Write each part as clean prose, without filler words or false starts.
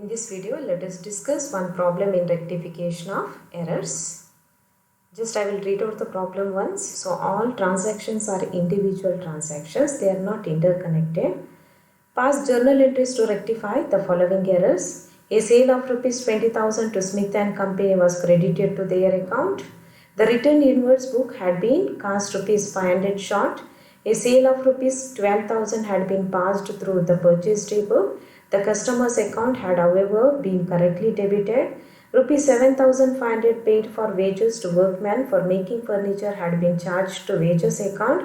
In this video, let us discuss one problem in rectification of errors. Just I will read out the problem once. So all transactions are individual transactions. They are not interconnected. Pass journal entries to rectify the following errors. A sale of rupees 20,000 to Smith and Company was credited to their account. The written inwards book had been cast rupees 500 short. A sale of rupees 12,000 had been passed through the purchase table. The customer's account had, however, been correctly debited. Rupees 7,500 paid for wages to workmen for making furniture had been charged to wages account.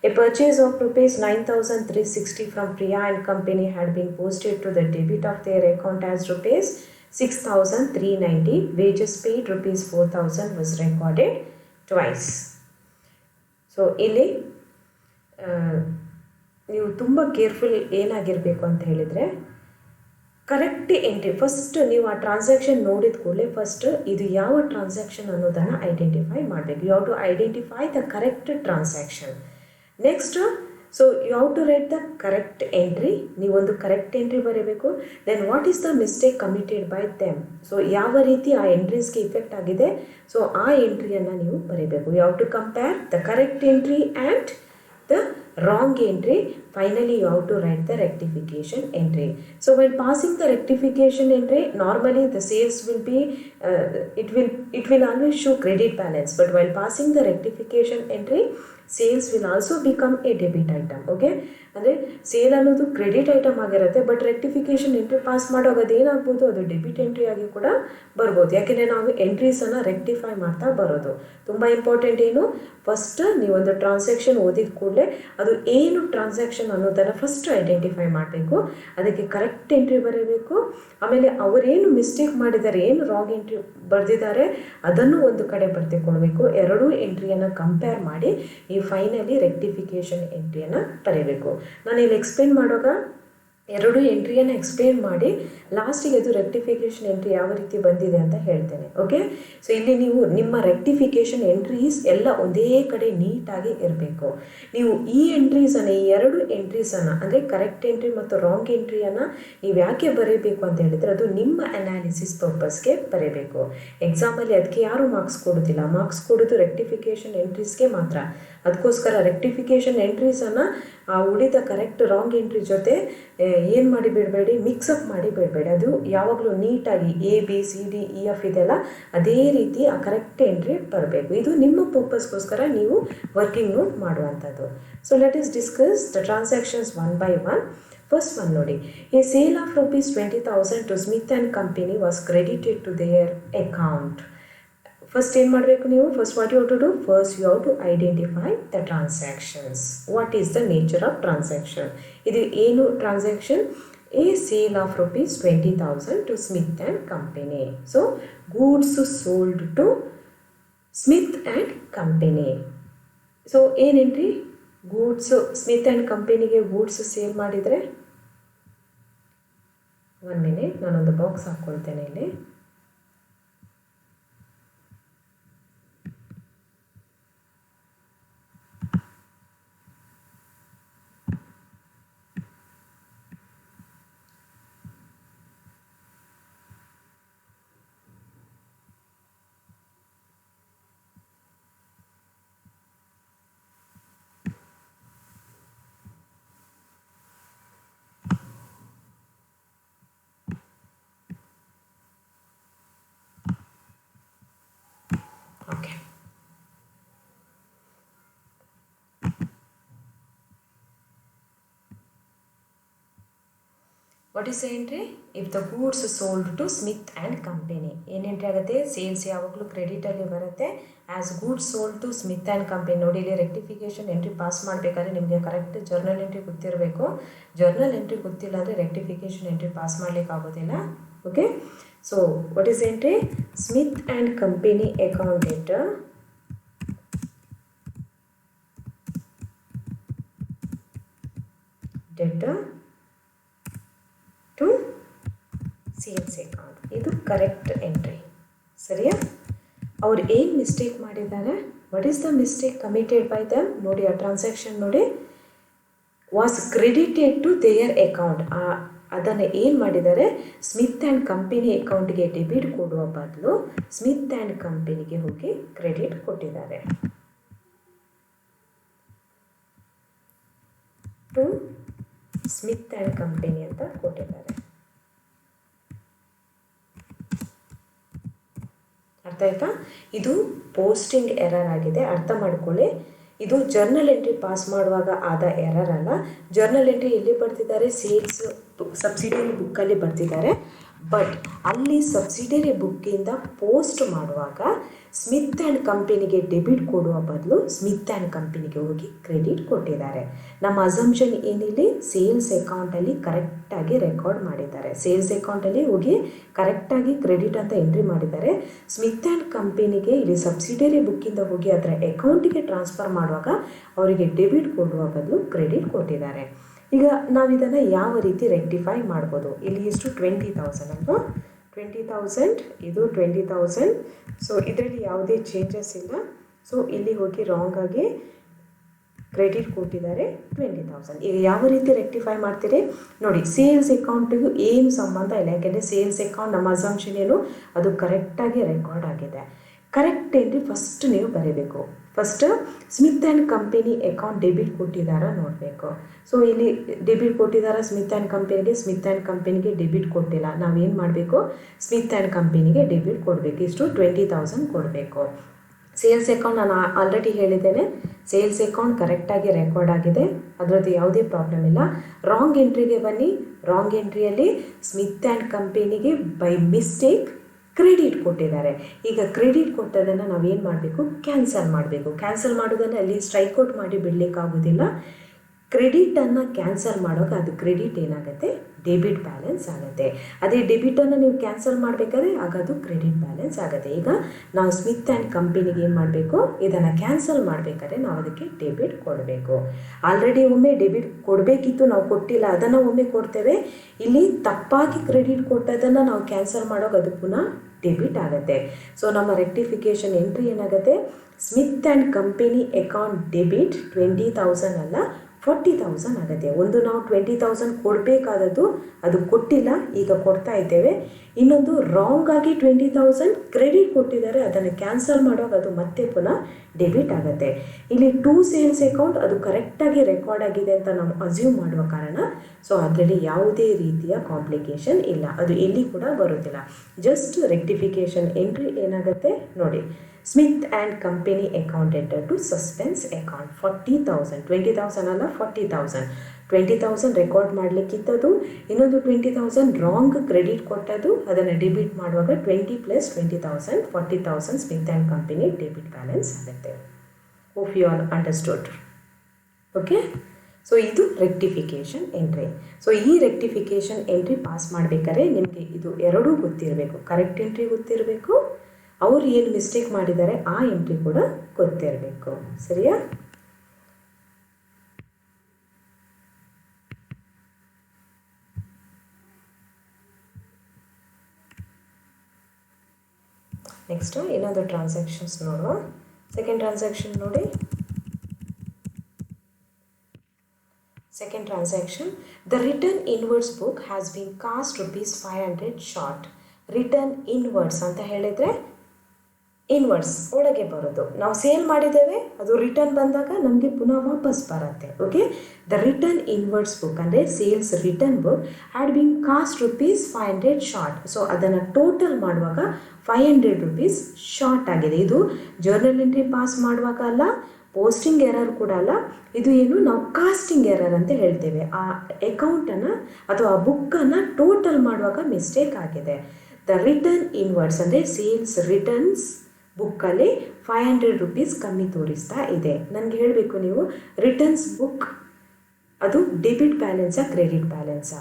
A purchase of rupees 9,360 from Priya and Company had been posted to the debit of their account as rupees 6,390. Wages paid rupees 4,000 was recorded twice. So ಇಲ್ಲಿ ನೀವು ತುಂಬ careful ಏನಾಗಿರಬೇಕು ಅಂತ ಹೇಳಿದರೆ, correct entry first ನೀವು ಆ transaction ನೋಡಿದ ಕೂಡಲೇ ಫಸ್ಟ್ ಇದು ಯಾವ ಟ್ರಾನ್ಸಾಕ್ಷನ್ ಅನ್ನೋದನ್ನು ಐಡೆಂಟಿಫೈ ಮಾಡಬೇಕು. You have to identify the correct transaction. Next so you have to write the correct entry. ನೀವೊಂದು ಕರೆಕ್ಟ್ ಎಂಟ್ರಿ ಬರೀಬೇಕು. Then what is the mistake committed by them. So ಯಾವ ರೀತಿ ಆ ಎಂಟ್ರೀಸ್ಗೆ ಇಫೆಕ್ಟ್ ಆಗಿದೆ, ಸೊ ಆ ಎಂಟ್ರಿಯನ್ನು ನೀವು ಬರೀಬೇಕು. You have to compare the correct entry and the wrong entry. Finally you have to write the rectification entry. So when passing the rectification entry, normally the sales will be it will always show credit balance, but while passing the rectification entry, sales will also become a debit item. Okay, ಅಂದರೆ sale ಅನ್ನೋದು credit item ಆಗಿರುತ್ತೆ, but rectification entry pass ಮಾಡುವಾಗ ಅದೇನಾಗ್ಬೋದು, ಅದು debit entry ಆಗಿ ಕೂಡ ಬರ್ಬೋದು. ಯಾಕೆಂದರೆ ನಾವು ಎಂಟ್ರೀಸನ್ನು ರೆಕ್ಟಿಫೈ ಮಾಡ್ತಾ ಬರೋದು ತುಂಬ ಇಂಪಾರ್ಟೆಂಟ್. ಏನು, ಫಸ್ಟ್ ನೀವೊಂದು ಟ್ರಾನ್ಸಾಕ್ಷನ್ ಓದಿದ ಕೂಡಲೇ ಅದು ಏನು ಟ್ರಾನ್ಸಾಕ್ಷನ್ ಅನ್ನೋದನ್ನು ಫಸ್ಟ್ ಐಡೆಂಟಿಫೈ ಮಾಡಬೇಕು, ಅದಕ್ಕೆ ಕರೆಕ್ಟ್ ಎಂಟ್ರಿ ಬರೀಬೇಕು. ಆಮೇಲೆ ಅವರೇನು ಮಿಸ್ಟೇಕ್ ಮಾಡಿದ್ದಾರೆ, ಏನು ರಾಂಗ್ ಎಂಟ್ರಿ ಬರೆದಿದ್ದಾರೆ ಅದನ್ನು ಒಂದು ಕಡೆ ಬರ್ತಿಕೊಳ್ಬೇಕು. ಎರಡೂ ಎಂಟ್ರಿಯನ್ನು ಕಂಪೇರ್ ಮಾಡಿ ಈ ಫೈನಲಿ ರೆಕ್ಟಿಫಿಕೇಷನ್ ಎಂಟ್ರಿಯನ್ನು ಬರೀಬೇಕು. ನಾನು ಇಲ್ಲಿ ಎಕ್ಸ್ಪ್ಲೇನ್ ಮಾಡುವಾಗ ಎರಡು ಎಂಟ್ರಿಯನ್ನು ಎಕ್ಸ್ಪ್ಲೇನ್ ಮಾಡಿ ಲಾಸ್ಟಿಗೆ ಅದು ರೆಕ್ಟಿಫಿಕೇಷನ್ ಎಂಟ್ರಿ ಯಾವ ರೀತಿ ಬಂದಿದೆ ಅಂತ ಹೇಳ್ತೇನೆ. ಓಕೆ, ಸೊ ಇಲ್ಲಿ ನೀವು ನಿಮ್ಮ ರೆಕ್ಟಿಫಿಕೇಷನ್ ಎಂಟ್ರೀಸ್ ಎಲ್ಲ ಒಂದೇ ಕಡೆ ನೀಟಾಗಿ ಇರಬೇಕು. ನೀವು ಈ ಎಂಟ್ರೀಸನ್ನು, ಈ ಎರಡು ಎಂಟ್ರೀಸನ್ನು ಅಂದರೆ ಕರೆಕ್ಟ್ ಎಂಟ್ರಿ ಮತ್ತು ರಾಂಗ್ ಎಂಟ್ರಿಯನ್ನು ನೀವು ಯಾಕೆ ಬರೀಬೇಕು ಅಂತ ಹೇಳಿದರೆ, ಅದು ನಿಮ್ಮ ಅನಾಲಿಸಿಸ್ ಪರ್ಪಸ್ಗೆ ಬರೀಬೇಕು. ಎಕ್ಸಾಮಲ್ಲಿ ಅದಕ್ಕೆ ಯಾರೂ ಮಾರ್ಕ್ಸ್ ಕೊಡೋದಿಲ್ಲ. ಮಾರ್ಕ್ಸ್ ಕೊಡೋದು ರೆಕ್ಟಿಫಿಕೇಷನ್ ಎಂಟ್ರೀಸ್ಗೆ ಮಾತ್ರ. ಅದಕ್ಕೋಸ್ಕರ ರೆಕ್ಟಿಫಿಕೇಷನ್ ಎಂಟ್ರೀಸನ್ನು ಆ ಉಳಿದ ಕರೆಕ್ಟ್ ರಾಂಗ್ ಎಂಟ್ರಿ ಜೊತೆ ಏನು ಮಾಡಿ ಬಿಡಬೇಡಿ, ಮಿಕ್ಸಪ್ ಮಾಡಿ ಬಿಡಬೇಡಿ. ಅದು ಯಾವಾಗಲೂ ನೀಟಾಗಿ ABCDEF ಇದೆಲ್ಲ ಅದೇ ರೀತಿ ಆ ಕರೆಕ್ಟ್ ಎಂಟ್ರಿ ಬರಬೇಕು. ಇದು ನಿಮ್ಮ ಪರ್ಪಸ್ಗೋಸ್ಕರ ನೀವು ವರ್ಕಿಂಗ್ ನೋಟ್ ಮಾಡುವಂಥದ್ದು. So let us discuss the transactions one by one. First one ನೋಡಿ, a sale of rupees 20,000 to Smith and company was credited to their account. First ಏನು ಮಾಡಬೇಕು ನೀವು, first what you have to do, first you have to identify the transactions. What is the nature of transaction. ಇದು ಏನು transaction, a sale of rupees 20,000 to Smith and company. So goods sold to Smith and company. So ಏನೇನ್ರಿ, goods Smith and ಕಂಪನಿಗೆ goods sale ಮಾಡಿದರೆ, 1 minute ನಾನೊಂದು box ಹಾಕ್ಕೊಳ್ತೇನೆ ಇಲ್ಲಿ. Okay. What is the entry? If the goods sold to Smith and Company. ಏನು entry ಆಗುತ್ತೆ, sales ಯಾವಾಗಲೂ ಕ್ರೆಡಿಟಲ್ಲಿ ಬರುತ್ತೆ. As goods sold to Smith and company. ನೋಡಿ, ಇಲ್ಲಿ ರೆಕ್ಟಿಫಿಕೇಷನ್ ಎಂಟ್ರಿ ಪಾಸ್ ಮಾಡಬೇಕಾದ್ರೆ ನಿಮಗೆ ಕರೆಕ್ಟ್ ಜರ್ನಲ್ ಎಂಟ್ರಿ ಗೊತ್ತಿರಬೇಕು. ಜರ್ನಲ್ ಎಂಟ್ರಿ ಗೊತ್ತಿಲ್ಲ ಅಂದರೆ ರೆಕ್ಟಿಫಿಕೇಷನ್ ಎಂಟ್ರಿ ಪಾಸ್ ಮಾಡಲಿಕ್ಕೆ ಆಗೋದಿಲ್ಲ. Okay, so what is entry, Smith and company account debtor to sales account. ಇದು ಕರೆಕ್ಟ್ ಎಂಟ್ರಿ, ಸರಿಯಾ? ಅವ್ರು ಏನು ಮಿಸ್ಟೇಕ್ ಮಾಡಿದ್ದಾರೆ, what is the mistake committed by them. ನೋಡಿ, ಆ ಟ್ರಾನ್ಸಾಕ್ಷನ್ ನೋಡಿ, was credited to their account. ಆ ಅದನ್ನು ಏನು ಮಾಡಿದ್ದಾರೆ, ಸ್ಮಿತ್ ಆ್ಯಂಡ್ ಕಂಪನಿ ಅಕೌಂಟಿಗೆ ಡೆಬಿಟ್ ಕೊಡುವ ಬದಲು ಸ್ಮಿತ್ ಆ್ಯಂಡ್ ಕಂಪನಿಗೆ ಹೋಗಿ ಕ್ರೆಡಿಟ್ ಕೊಟ್ಟಿದ್ದಾರೆ. ಟು ಸ್ಮಿತ್ ಆ್ಯಂಡ್ ಕಂಪನಿ ಅಂತ ಕೊಟ್ಟಿದ್ದಾರೆ. ಅರ್ಥ ಆಯ್ತಾ? ಇದು ಪೋಸ್ಟಿಂಗ್ ಎರರ್ ಆಗಿದೆ, ಅರ್ಥ ಮಾಡ್ಕೊಳ್ಳಿ. ಇದು ಜರ್ನಲ್ ಎಂಟ್ರಿ ಪಾಸ್ ಮಾಡುವಾಗ ಆದ ಎರರ್ ಅಲ್ಲ. ಜರ್ನಲ್ ಎಂಟ್ರಿ ಎಲ್ಲಿ ಬರ್ತಿದ್ದಾರೆ, ಸೇಲ್ಸ್ ಸಬ್ಸಿಡಿಯರಿ ಬುಕ್ಕಲ್ಲಿ ಬರ್ತಿದ್ದಾರೆ. ಬಟ್ ಅಲ್ಲಿ ಸಬ್ಸಿಡಿಯರಿ ಬುಕ್ಕಿಂದ ಪೋಸ್ಟ್ ಮಾಡುವಾಗ ಸ್ಮಿತ್ ಆ್ಯಂಡ್ ಕಂಪನಿಗೆ ಡೆಬಿಟ್ ಕೊಡುವ ಬದಲು ಸ್ಮಿತ್ ಆ್ಯಂಡ್ ಕಂಪನಿಗೆ ಹೋಗಿ ಕ್ರೆಡಿಟ್ ಕೊಟ್ಟಿದ್ದಾರೆ. ನಮ್ಮ ಅಸಂಪ್ಷನ್ ಏನಿಲ್ಲಿ, ಸೇಲ್ಸ್ ಅಕೌಂಟಲ್ಲಿ ಕರೆಕ್ಟಾಗಿ ರೆಕಾರ್ಡ್ ಮಾಡಿದ್ದಾರೆ. ಸೇಲ್ಸ್ ಅಕೌಂಟಲ್ಲಿ ಹೋಗಿ ಕರೆಕ್ಟಾಗಿ ಕ್ರೆಡಿಟ್ ಅಂತ ಎಂಟ್ರಿ ಮಾಡಿದ್ದಾರೆ. ಸ್ಮಿತ್ ಆ್ಯಂಡ್ ಕಂಪನಿಗೆ ಇಲ್ಲಿ ಸಬ್ಸಿಡಿಯರಿ ಬುಕ್ಕಿಂದ ಹೋಗಿ ಅದರ ಅಕೌಂಟಿಗೆ ಟ್ರಾನ್ಸ್ಫರ್ ಮಾಡುವಾಗ ಅವರಿಗೆ ಡೆಬಿಟ್ ಕೊಡುವ ಬದಲು ಕ್ರೆಡಿಟ್ ಕೊಟ್ಟಿದ್ದಾರೆ. ಈಗ ನಾವು ಇದನ್ನು ಯಾವ ರೀತಿ ರೆಕ್ಟಿಫೈ ಮಾಡ್ಬೋದು? ಇಲ್ಲಿ ಎಷ್ಟು 20,000 ಅಲ್ವಾ, 20,000, ಇದು 20,000. ಸೊ ಇದರಲ್ಲಿ ಯಾವುದೇ ಚೇಂಜಸ್ ಇಲ್ಲ. ಸೊ ಇಲ್ಲಿ ಹೋಗಿ ರಾಂಗ್ ಆಗಿ ಕ್ರೆಡಿಟ್ ಕೊಟ್ಟಿದ್ದಾರೆ 20,000. ಈಗ ಯಾವ ರೀತಿ ರೆಕ್ಟಿಫೈ ಮಾಡ್ತೀರಿ ನೋಡಿ. ಸೇಲ್ಸ್ ಅಕೌಂಟಿಗೂ ಏನು ಸಂಬಂಧ ಇಲ್ಲ, ಯಾಕೆಂದರೆ ಸೇಲ್ಸ್ ಅಕೌಂಟ್ ನಮ್ಮ ಅಸಂಪ್ಷನ್ ಏನು ಅದು ಕರೆಕ್ಟಾಗಿ ರೆಕಾರ್ಡ್ ಆಗಿದೆ. ಕರೆಕ್ಟ್ ಎಂಟ್ರಿ ಫಸ್ಟ್ ನೀವು ಬರೀಬೇಕು. First Smith and company account debit ಕೊಟ್ಟಿದ್ದಾರಾ ನೋಡಬೇಕು. ಸೊ ಇಲ್ಲಿ ಡೆಬಿಟ್ ಕೊಟ್ಟಿದ್ದಾರಾ ಸ್ಮಿತ್ ಆ್ಯಂಡ್ ಕಂಪನಿಗೆ, ಸ್ಮಿತ್ ಆ್ಯಂಡ್ ಕಂಪನಿಗೆ ಡೆಬಿಟ್ ಕೊಟ್ಟಿಲ್ಲ. ನಾವೇನು ಮಾಡಬೇಕು, ಸ್ಮಿತ್ ಆ್ಯಂಡ್ ಕಂಪನಿಗೆ ಡೆಬಿಟ್ ಕೊಡಬೇಕು. ಇಷ್ಟು 20,000 ಕೊಡಬೇಕು. ಸೇಲ್ಸ್ ಅಕೌಂಟ್ ನಾನು ಆಲ್ರೆಡಿ ಹೇಳಿದ್ದೇನೆ, ಸೇಲ್ಸ್ ಅಕೌಂಟ್ ಕರೆಕ್ಟಾಗಿ ರೆಕಾರ್ಡ್ ಆಗಿದೆ, ಅದರದ್ದು ಯಾವುದೇ ಪ್ರಾಬ್ಲಮ್ ಇಲ್ಲ. ರಾಂಗ್ ಎಂಟ್ರಿಗೆ ಬನ್ನಿ. ರಾಂಗ್ ಎಂಟ್ರಿಯಲ್ಲಿ ಸ್ಮಿತ್ ಆ್ಯಂಡ್ ಕಂಪನಿಗೆ ಬೈ ಮಿಸ್ಟೇಕ್ ಕ್ರೆಡಿಟ್ ಕೊಟ್ಟಿದ್ದಾರೆ. ಈಗ ಕ್ರೆಡಿಟ್ ಕೊಟ್ಟದನ್ನು ನಾವೇನು ಮಾಡಬೇಕು, ಕ್ಯಾನ್ಸಲ್ ಮಾಡಬೇಕು. ಕ್ಯಾನ್ಸಲ್ ಮಾಡೋದನ್ನು ಅಲ್ಲಿ ಸ್ಟ್ರೈಕ್ಔಟ್ ಮಾಡಿ ಬಿಡಲಿಕ್ಕಾಗೋದಿಲ್ಲ. ಕ್ರೆಡಿಟನ್ನು ಕ್ಯಾನ್ಸಲ್ ಮಾಡುವಾಗ ಅದು ಕ್ರೆಡಿಟ್ ಏನಾಗುತ್ತೆ, ಡೆಬಿಟ್ ಬ್ಯಾಲೆನ್ಸ್ ಆಗುತ್ತೆ. ಅದೇ ಡೆಬಿಟನ್ನು ನೀವು ಕ್ಯಾನ್ಸಲ್ ಮಾಡಬೇಕಾದ್ರೆ ಆಗ ಅದು ಕ್ರೆಡಿಟ್ ಬ್ಯಾಲೆನ್ಸ್ ಆಗುತ್ತೆ. ಈಗ ನಾವು ಸ್ಮಿತ್ ಆ್ಯಂಡ್ ಕಂಪನಿಗೆ ಏನು ಮಾಡಬೇಕು, ಇದನ್ನು ಕ್ಯಾನ್ಸಲ್ ಮಾಡಬೇಕಾದ್ರೆ ನಾವು ಅದಕ್ಕೆ ಡೆಬಿಟ್ ಕೊಡಬೇಕು. ಆಲ್ರೆಡಿ ಒಮ್ಮೆ ಡೆಬಿಟ್ ಕೊಡಬೇಕಿತ್ತು, ನಾವು ಕೊಟ್ಟಿಲ್ಲ, ಅದನ್ನು ಒಮ್ಮೆ ಕೊಡ್ತೇವೆ. ಇಲ್ಲಿ ತಪ್ಪಾಗಿ ಕ್ರೆಡಿಟ್ ಕೊಟ್ಟದನ್ನು ನಾವು ಕ್ಯಾನ್ಸಲ್ ಮಾಡೋಕೆ ಅದು ಪುನಃ ಡೆಬಿಟ್ ಆಗುತ್ತೆ. ಸೊ ನಮ್ಮ ರೆಕ್ಟಿಫಿಕೇಷನ್ ಎಂಟ್ರಿ ಏನಾಗುತ್ತೆ, Smith and company account debit 20,000 ಅಲ್ಲ 40,000 ಆಗುತ್ತೆ. ಒಂದು ನಾವು 20,000 ಕೊಡಬೇಕಾದದ್ದು ಅದು ಕೊಟ್ಟಿಲ್ಲ, ಈಗ ಕೊಡ್ತಾ ಇದ್ದೇವೆ. ಇನ್ನೊಂದು ರಾಂಗ್ ಆಗಿ 20,000 ಕ್ರೆಡಿಟ್ ಕೊಟ್ಟಿದ್ದಾರೆ, ಅದನ್ನು ಕ್ಯಾನ್ಸಲ್ ಮಾಡುವಾಗ ಅದು ಮತ್ತೆ ಪುನಃ ಡೆಬಿಟ್ ಆಗುತ್ತೆ. ಇಲ್ಲಿ ಟು ಸೇಲ್ಸ್ ಅಕೌಂಟ್ ಅದು ಕರೆಕ್ಟಾಗಿ ರೆಕಾರ್ಡ್ ಆಗಿದೆ ಅಂತ ನಾವು ಅಸ್ಯೂಮ್ ಮಾಡುವ ಕಾರಣ ಸೊ ಅದರಲ್ಲಿ ಯಾವುದೇ ರೀತಿಯ ಕಾಂಪ್ಲಿಕೇಶನ್ ಇಲ್ಲ, ಅದು ಎಲ್ಲಿ ಕೂಡ ಬರೋದಿಲ್ಲ. ಜಸ್ಟ್ ರೆಕ್ಟಿಫಿಕೇಷನ್ ಎಂಟ್ರಿ ಏನಾಗುತ್ತೆ ನೋಡಿ, Smith and company account enter to suspense account 40,000, 20,000 ಅಲ್ಲ 40,000. 20,000 ರೆಕಾರ್ಡ್ ಮಾಡಲಿಕ್ಕಿತ್ತದು, ಇನ್ನೊಂದು 20,000 ರಾಂಗ್ ಕ್ರೆಡಿಟ್ ಕೊಟ್ಟದು, ಅದನ್ನು ಡೆಬಿಟ್ ಮಾಡುವಾಗ 20 + 20,000 40,000 Smith and company debit balance ಆಗುತ್ತೆ. Hope you all understood. Okay, so ಇದು ರೆಕ್ಟಿಫಿಕೇಷನ್ ಎಂಟ್ರಿ. ಸೊ ಈ ರೆಕ್ಟಿಫಿಕೇಷನ್ ಎಂಟ್ರಿ ಪಾಸ್ ಮಾಡಬೇಕಾದ್ರೆ ನಿಮಗೆ ಇದು ಎರಡೂ ಗೊತ್ತಿರಬೇಕು. ಕರೆಕ್ಟ್ ಎಂಟ್ರಿ ಗೊತ್ತಿರಬೇಕು, ಅವರು ಏನು ಮಿಸ್ಟೇಕ್ ಮಾಡಿದ್ದಾರೆ ಆ ಎಂಟ್ರಿ ಕೂಡ ಗೊತ್ತಿರಬೇಕು. ಸರಿಯಾ? ನೆಕ್ಸ್ಟ್ ಇನ್ನೊಂದು ಟ್ರಾನ್ಸಾಕ್ಷನ್ಸ್ ನೋಡುವ. ಸೆಕೆಂಡ್ ಟ್ರಾನ್ಸಾಕ್ಷನ್ ನೋಡಿ. Second transaction, the return inwards book has been cast ₹500 short. Return inverse ಅಂತ ಹೇಳಿದರೆ ಇನ್ವರ್ಸ್ ಒಳಗೆ ಬರೋದು. ನಾವು ಸೇಲ್ ಮಾಡಿದ್ದೇವೆ, ಅದು ರಿಟರ್ನ್ ಬಂದಾಗ ನಮಗೆ ಪುನಃ ವಾಪಸ್ ಬರುತ್ತೆ. Okay, the return inwards book ಅಂದರೆ sales return book had been cast ₹500 short. So ಅದನ್ನು ಟೋಟಲ್ ಮಾಡುವಾಗ ₹500 ಶಾರ್ಟ್ ಆಗಿದೆ. ಇದು ಜರ್ನಲ್ ಎಂಟ್ರಿ ಪಾಸ್ ಮಾಡುವಾಗ ಅಲ್ಲ, ಪೋಸ್ಟಿಂಗ್ ಎರರ್ ಕೂಡ ಅಲ್ಲ, ಇದು ಏನು ನಾವು ಕಾಸ್ಟಿಂಗ್ ಎರರ್ ಅಂತ ಹೇಳ್ತೇವೆ. ಆ ಅಕೌಂಟನ್ನು ಅಥವಾ ಆ ಬುಕ್ಕನ್ನು ಟೋಟಲ್ ಮಾಡುವಾಗ ಮಿಸ್ಟೇಕ್ ಆಗಿದೆ. ದ ರಿಟರ್ನ್ ಇನ್ವರ್ಸ್ ಅಂದರೆ ಸೇಲ್ಸ್ ರಿಟರ್ನ್ಸ್ ಬುಕ್ಕಲ್ಲಿ ₹500 ಕಮ್ಮಿ ತೋರಿಸ್ತಾ ಇದೆ. ನನಗೆ ಹೇಳಬೇಕು ನೀವು, ರಿಟರ್ನ್ಸ್ ಬುಕ್ ಅದು ಡೆಬಿಟ್ ಬ್ಯಾಲೆನ್ಸಾ ಕ್ರೆಡಿಟ್ ಬ್ಯಾಲೆನ್ಸಾ?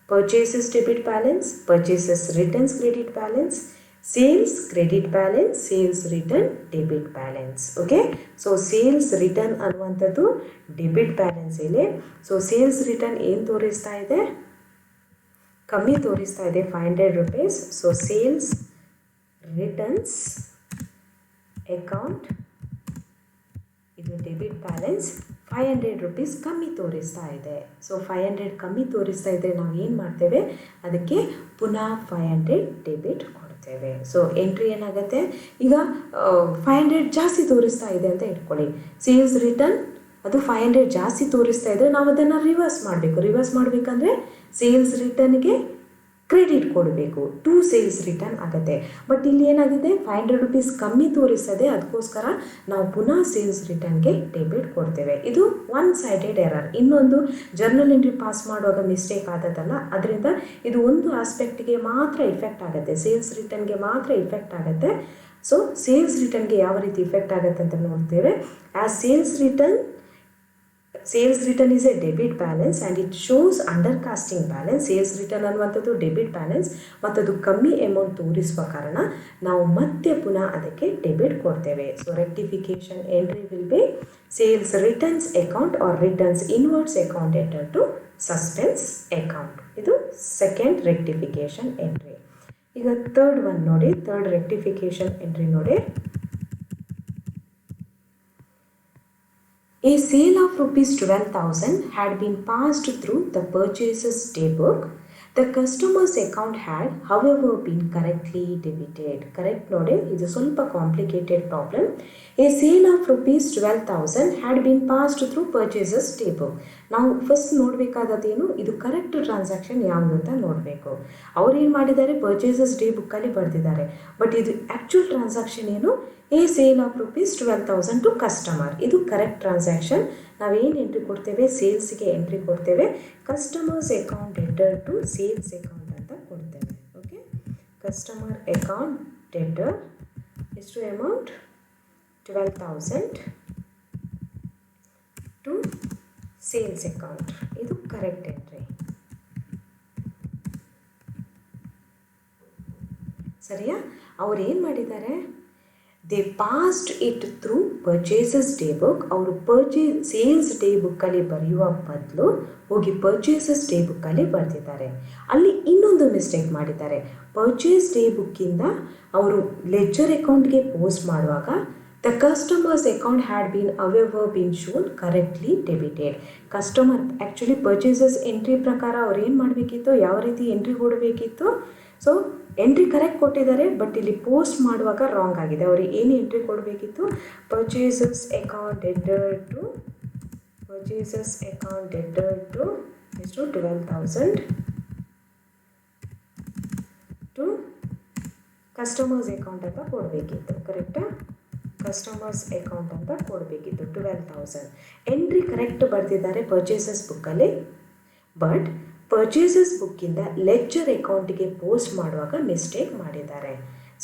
Purchases debit balance, purchases returns credit balance, sales credit balance, sales return debit balance. Okay, so sales return ಅನ್ನುವಂಥದ್ದು ಡೆಬಿಟ್ ಬ್ಯಾಲೆನ್ಸ್ ಇದೆ. ಸೊ ಸೇಲ್ಸ್ ರಿಟರ್ನ್ ಏನು ತೋರಿಸ್ತಾ ಇದೆ, ಕಮ್ಮಿ ತೋರಿಸ್ತಾ ಇದೆ ₹500. ಸೊ ಸೇಲ್ಸ್ ರಿಟರ್ನ್ಸ್ ಅಕೌಂಟ್ ಇದು ಡೆಬಿಟ್ ಬ್ಯಾಲೆನ್ಸ್ 500 rupees ಕಮ್ಮಿ ತೋರಿಸ್ತಾ ಇದೆ. ಸೊ 500 ಕಮ್ಮಿ ತೋರಿಸ್ತಾ ಇದ್ದರೆ ನಾವು ಏನು ಮಾಡ್ತೇವೆ, ಅದಕ್ಕೆ ಪುನಃ 500 ಡೆಬಿಟ್ ಕೊಡ್ತೇವೆ. ಸೊ ಎಂಟ್ರಿ ಏನಾಗುತ್ತೆ, ಈಗ 500 ಜಾಸ್ತಿ ತೋರಿಸ್ತಾ ಇದೆ ಅಂತ ಇಟ್ಕೊಳ್ಳಿ. ಸೇಲ್ಸ್ ರಿಟರ್ನ್ ಅದು 500 ಜಾಸ್ತಿ ತೋರಿಸ್ತಾ ಇದ್ದರೆ ನಾವು ಅದನ್ನು ರಿವರ್ಸ್ ಮಾಡಬೇಕು. ರಿವರ್ಸ್ ಮಾಡಬೇಕಂದ್ರೆ ಸೇಲ್ಸ್ ರಿಟರ್ನ್ಗೆ ಕ್ರೆಡಿಟ್ ಕೊಡಬೇಕು, ಟು ಸೇಲ್ಸ್ ರಿಟರ್ನ್ ಆಗುತ್ತೆ. ಬಟ್ ಇಲ್ಲಿ ಏನಾಗಿದೆ, 500 rupees ಕಮ್ಮಿ ತೋರಿಸ್ತದೆ, ಅದಕ್ಕೋಸ್ಕರ ನಾವು ಪುನಃ ಸೇಲ್ಸ್ ರಿಟರ್ನ್ಗೆ ಡೆಬಿಟ್ ಕೊಡ್ತೇವೆ. ಇದು ಒನ್ ಸೈಡೆಡ್ ಎರರ್. ಇನ್ನೊಂದು ಜರ್ನಲ್ ಎಂಟ್ರಿ ಪಾಸ್ ಮಾಡುವಾಗ ಮಿಸ್ಟೇಕ್ ಆದದಲ್ಲ, ಅದರಿಂದ ಇದು ಒಂದು ಆಸ್ಪೆಕ್ಟಿಗೆ ಮಾತ್ರ ಇಫೆಕ್ಟ್ ಆಗುತ್ತೆ, ಸೇಲ್ಸ್ ರಿಟರ್ನ್ಗೆ ಮಾತ್ರ ಇಫೆಕ್ಟ್ ಆಗುತ್ತೆ. ಸೊ ಸೇಲ್ಸ್ ರಿಟರ್ನ್ಗೆ ಯಾವ ರೀತಿ ಇಫೆಕ್ಟ್ ಆಗುತ್ತೆ ಅಂತ ನೋಡ್ತೇವೆ. As sales return is a debit balance and it shows under casting balance. Sales return ಅನ್ನುವಂಥದ್ದು ಡೆಬಿಟ್ ಬ್ಯಾಲೆನ್ಸ್ ಮತ್ತು ಅದು ಕಮ್ಮಿ ಅಮೌಂಟ್ ತೋರಿಸುವ ಕಾರಣ ನಾವು ಮತ್ತೆ ಪುನಃ ಅದಕ್ಕೆ ಡೆಬಿಟ್ ಕೊಡ್ತೇವೆ. So rectification entry will be sales returns account or returns inwards account enter to suspense account. ಇದು ಸೆಕೆಂಡ್ ರೆಕ್ಟಿಫಿಕೇಷನ್ ಎಂಟ್ರಿ. ಈಗ ಥರ್ಡ್ ಒನ್ ನೋಡಿ, ಥರ್ಡ್ ರೆಕ್ಟಿಫಿಕೇಷನ್ ಎಂಟ್ರಿ ನೋಡಿ. A sale of rupees 12,000 had been passed through the purchaser's day book. The customer's account had, however, been correctly debited. Correct ನೋಡಿ, ಇದು ಸ್ವಲ್ಪ complicated problem. A sale of rupees 12,000 had been passed through purchaser's day book. ನಾವು first ನೋಡಬೇಕಾದದ್ದೇನು, ಇದು correct transaction ಯಾವುದು ಅಂತ ನೋಡಬೇಕು. ಅವ್ರು ಏನು ಮಾಡಿದ್ದಾರೆ, ಪರ್ಚೇಸಸ್ ಡೇ ಬುಕ್ಕಲ್ಲಿ ಬರೆದಿದ್ದಾರೆ. ಬಟ್ ಇದು ಆ್ಯಕ್ಚುಲ್ ಟ್ರಾನ್ಸಾಕ್ಷನ್ ಏನು, a sale of rupees 12,000 to customer. ಇದು ಕರೆಕ್ಟ್ ಟ್ರಾನ್ಸಾಕ್ಷನ್. ನಾವೇನು ಎಂಟ್ರಿ ಕೊಡ್ತೇವೆ, ಸೇಲ್ಸ್ಗೆ ಎಂಟ್ರಿ ಕೊಡ್ತೇವೆ. Customers account debtor to sales account ಅಂತ ಕೊಡ್ತೇವೆ. ಓಕೆ, ಕಸ್ಟಮರ್ ಅಕೌಂಟ್ ಡೆಟರ್ ಎಷ್ಟು ಅಮೌಂಟ್, 12,000 ಟು ಸೇಲ್ಸ್ ಅಕೌಂಟ್. ಇದು ಕರೆಕ್ಟ್ ಎಂಟ್ರಿ. ಸರಿಯಾ? ಅವ್ರು ಏನು ಮಾಡಿದ್ದಾರೆ, they passed it through purchases day book. ಅವರು ಸೇಲ್ಸ್ ಡೇ ಬುಕ್ಕಲ್ಲಿ ಬರೆಯುವ ಬದಲು ಹೋಗಿ ಪರ್ಚೇಸಸ್ ಡೇ ಬುಕ್ಕಲ್ಲಿ ಬರೆದಿದ್ದಾರೆ. ಅಲ್ಲಿ ಇನ್ನೊಂದು ಮಿಸ್ಟೇಕ್ ಮಾಡಿದ್ದಾರೆ. ಪರ್ಚೇಸ್ ಡೇ ಬುಕ್ಕಿಂದ ಅವರು ಲೆಡ್ಜರ್ ಅಕೌಂಟ್ಗೆ ಪೋಸ್ಟ್ ಮಾಡುವಾಗ the customers account had been shown correctly debited. Customer actually purchases entry ಪ್ರಕಾರ ಅವ್ರು ಏನು ಮಾಡಬೇಕಿತ್ತು, ಯಾವ ರೀತಿ ಎಂಟ್ರಿ ಕೊಡಬೇಕಿತ್ತು. ಸೊ ಎಂಟ್ರಿ ಕರೆಕ್ಟ್ ಕೊಟ್ಟಿದ್ದಾರೆ, ಬಟ್ ಇಲ್ಲಿ ಪೋಸ್ಟ್ ಮಾಡುವಾಗ ರಾಂಗ್ ಆಗಿದೆ. ಅವ್ರಿಗೆ ಏನು ಎಂಟ್ರಿ ಕೊಡಬೇಕಿತ್ತು, ಪರ್ಚೇಸಸ್ ಅಕೌಂಟ್ ಡೆಟರ್ ಟು ಎಷ್ಟು 12,000 ಟು ಕಸ್ಟಮರ್ಸ್ ಅಕೌಂಟ್ ಅಂತ ಕೊಡಬೇಕಿತ್ತು. ಕರೆಕ್ಟಾ? ಕಸ್ಟಮರ್ಸ್ ಅಕೌಂಟ್ ಅಂತ ಕೊಡಬೇಕಿತ್ತು 12,000. ಎಂಟ್ರಿ ಕರೆಕ್ಟ್ ಬರೆದಿದ್ದಾರೆ ಪರ್ಚೇಸಸ್ ಬುಕ್ಕಲ್ಲಿ, ಬಟ್ ಪರ್ಚೇಸಸ್ ಬುಕ್ಕಿಂದ ಲೆಡ್ಜರ್ ಅಕೌಂಟಿಗೆ ಪೋಸ್ಟ್ ಮಾಡುವಾಗ ಮಿಸ್ಟೇಕ್ ಮಾಡಿದ್ದಾರೆ.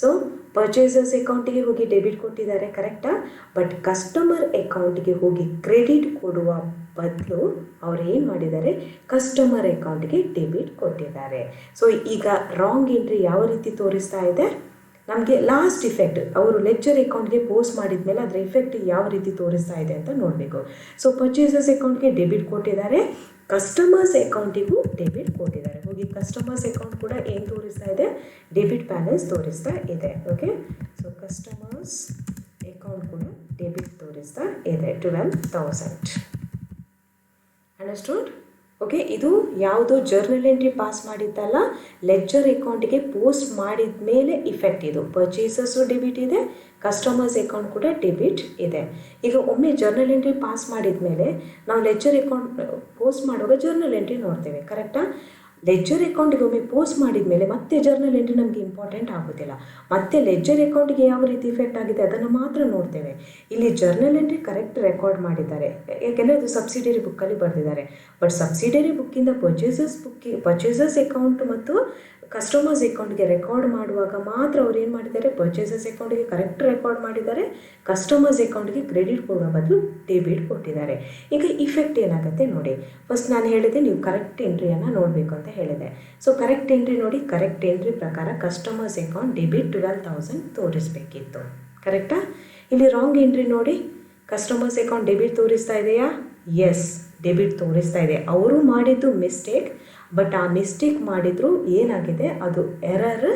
ಸೊ ಪರ್ಚೇಸಸ್ ಅಕೌಂಟಿಗೆ ಹೋಗಿ ಡೆಬಿಟ್ ಕೊಟ್ಟಿದ್ದಾರೆ, ಕರೆಕ್ಟಾ? ಬಟ್ ಕಸ್ಟಮರ್ ಅಕೌಂಟಿಗೆ ಹೋಗಿ ಕ್ರೆಡಿಟ್ ಕೊಡುವ ಬದಲು ಅವ್ರು ಏನು ಮಾಡಿದ್ದಾರೆ, ಕಸ್ಟಮರ್ ಅಕೌಂಟಿಗೆ ಡೆಬಿಟ್ ಕೊಟ್ಟಿದ್ದಾರೆ. ಸೊ ಈಗ ರಾಂಗ್ ಎಂಟ್ರಿ ಯಾವ ರೀತಿ ತೋರಿಸ್ತಾ ಇದೆ, ನಮಗೆ ಲಾಸ್ಟ್ ಇಫೆಕ್ಟ್ ಅವರು ಲೆಡ್ಜರ್ ಅಕೌಂಟ್ಗೆ ಪೋಸ್ಟ್ ಮಾಡಿದ ಮೇಲೆ ಅದರ ಇಫೆಕ್ಟ್ ಯಾವ ರೀತಿ ತೋರಿಸ್ತಾ ಇದೆ ಅಂತ ನೋಡಬೇಕು. ಸೊ ಪರ್ಚೇಸಸ್ ಅಕೌಂಟ್ಗೆ ಡೆಬಿಟ್ ಕೊಟ್ಟಿದ್ದಾರೆ, ಕಸ್ಟಮರ್ಸ್ ಅಕೌಂಟಿಗೂ ಡೆಬಿಟ್ ಕೊಟ್ಟಿದ್ದಾರೆ. ಹೋಗಿ ಕಸ್ಟಮರ್ಸ್ ಅಕೌಂಟ್ ಕೂಡ ಏನು ತೋರಿಸ್ತಾ ಇದೆ, ಡೆಬಿಟ್ ಬ್ಯಾಲೆನ್ಸ್ ತೋರಿಸ್ತಾ ಇದೆ. ಓಕೆ, ಸೊ ಕಸ್ಟಮರ್ಸ್ ಅಕೌಂಟ್ ಕೂಡ ಡೆಬಿಟ್ ತೋರಿಸ್ತಾ ಇದೆ 12,000. ಅಂಡರ್ಸ್ಟುಡ್? ಓಕೆ, ಇದು ಯಾವುದೋ ಜರ್ನಲ್ ಎಂಟ್ರಿ ಪಾಸ್ ಮಾಡಿದ್ದಲ್ಲ, ಲೆಡ್ಜರ್ ಅಕೌಂಟಿಗೆ ಪೋಸ್ಟ್ ಮಾಡಿದ ಮೇಲೆ ಇಫೆಕ್ಟ್. ಇದು ಪರ್ಚೇಸಸ್ಸು ಡೆಬಿಟ್ ಇದೆ, ಕಸ್ಟಮರ್ಸ್ ಅಕೌಂಟ್ ಕೂಡ ಡೆಬಿಟ್ ಇದೆ. ಈಗ ಒಮ್ಮೆ ಜರ್ನಲ್ ಎಂಟ್ರಿ ಪಾಸ್ ಮಾಡಿದ ಮೇಲೆ ನಾವು ಲೆಡ್ಜರ್ ಅಕೌಂಟ್ ಪೋಸ್ಟ್ ಮಾಡುವಾಗ ಜರ್ನಲ್ ಎಂಟ್ರಿ ನೋಡ್ತೇವೆ, ಕರೆಕ್ಟಾ? ಲೆಡ್ಜರ್ ಅಕೌಂಟಿಗೆ ಒಮ್ಮೆ ಪೋಸ್ಟ್ ಮಾಡಿದ ಮೇಲೆ ಮತ್ತೆ ಜರ್ನಲ್ ಎಂಟ್ರಿ ನಮಗೆ ಇಂಪಾರ್ಟೆಂಟ್ ಆಗೋದಿಲ್ಲ. ಮತ್ತೆ ಲೆಡ್ಜರ್ ಅಕೌಂಟಿಗೆ ಯಾವ ರೀತಿ ಇಫೆಕ್ಟ್ ಆಗಿದೆ ಅದನ್ನು ಮಾತ್ರ ನೋಡ್ತೇವೆ. ಇಲ್ಲಿ ಜರ್ನಲ್ ಎಂಟ್ರಿ ಕರೆಕ್ಟ್ ರೆಕಾರ್ಡ್ ಮಾಡಿದ್ದಾರೆ, ಯಾಕೆಂದರೆ ಅದು ಸಬ್ಸಿಡರಿ ಬುಕ್ಕಲ್ಲಿ ಬರೆದಿದ್ದಾರೆ. ಬಟ್ ಸಬ್ಸಿಡರಿ ಬುಕ್ಕಿಂದ ಪರ್ಚೇಸಸ್ ಅಕೌಂಟ್ ಮತ್ತು ಕಸ್ಟಮರ್ಸ್ ಅಕೌಂಟ್ಗೆ ರೆಕಾರ್ಡ್ ಮಾಡುವಾಗ ಮಾತ್ರ ಅವ್ರು ಏನು ಮಾಡಿದ್ದಾರೆ, ಪರ್ಚೇಸಸ್ ಅಕೌಂಟಿಗೆ ಕರೆಕ್ಟ್ ರೆಕಾರ್ಡ್ ಮಾಡಿದ್ದಾರೆ, ಕಸ್ಟಮರ್ಸ್ ಅಕೌಂಟ್ಗೆ ಕ್ರೆಡಿಟ್ ಕೊಡುವ ಬದಲು ಡೆಬಿಟ್ ಕೊಟ್ಟಿದ್ದಾರೆ. ಈಗ ಇಫೆಕ್ಟ್ ಏನಾಗುತ್ತೆ ನೋಡಿ. ಫಸ್ಟ್ ನಾನು ಹೇಳಿದೆ ನೀವು ಕರೆಕ್ಟ್ ಎಂಟ್ರಿಯನ್ನು ನೋಡಬೇಕು ಅಂತ ಹೇಳಿದೆ. ಸೊ ಕರೆಕ್ಟ್ ಎಂಟ್ರಿ ನೋಡಿ, ಕರೆಕ್ಟ್ ಎಂಟ್ರಿ ಪ್ರಕಾರ ಕಸ್ಟಮರ್ಸ್ ಅಕೌಂಟ್ ಡೆಬಿಟ್ 12,000 ತೋರಿಸಬೇಕಿತ್ತು, ಕರೆಕ್ಟಾ? ಇಲ್ಲಿ ರಾಂಗ್ ಎಂಟ್ರಿ ನೋಡಿ, ಕಸ್ಟಮರ್ಸ್ ಅಕೌಂಟ್ ಡೆಬಿಟ್ ತೋರಿಸ್ತಾ ಇದೆಯಾ? ಎಸ್, ಡೆಬಿಟ್ ತೋರಿಸ್ತಾ ಇದೆ. ಅವರು ಮಾಡಿದ್ದು ಮಿಸ್ಟೇಕ್, ಬಟ್ ಆ ಮಿಸ್ಟೇಕ್ ಮಾಡಿದ್ರು ಏನಾಗಿದೆ, ಅದು ಎರರ್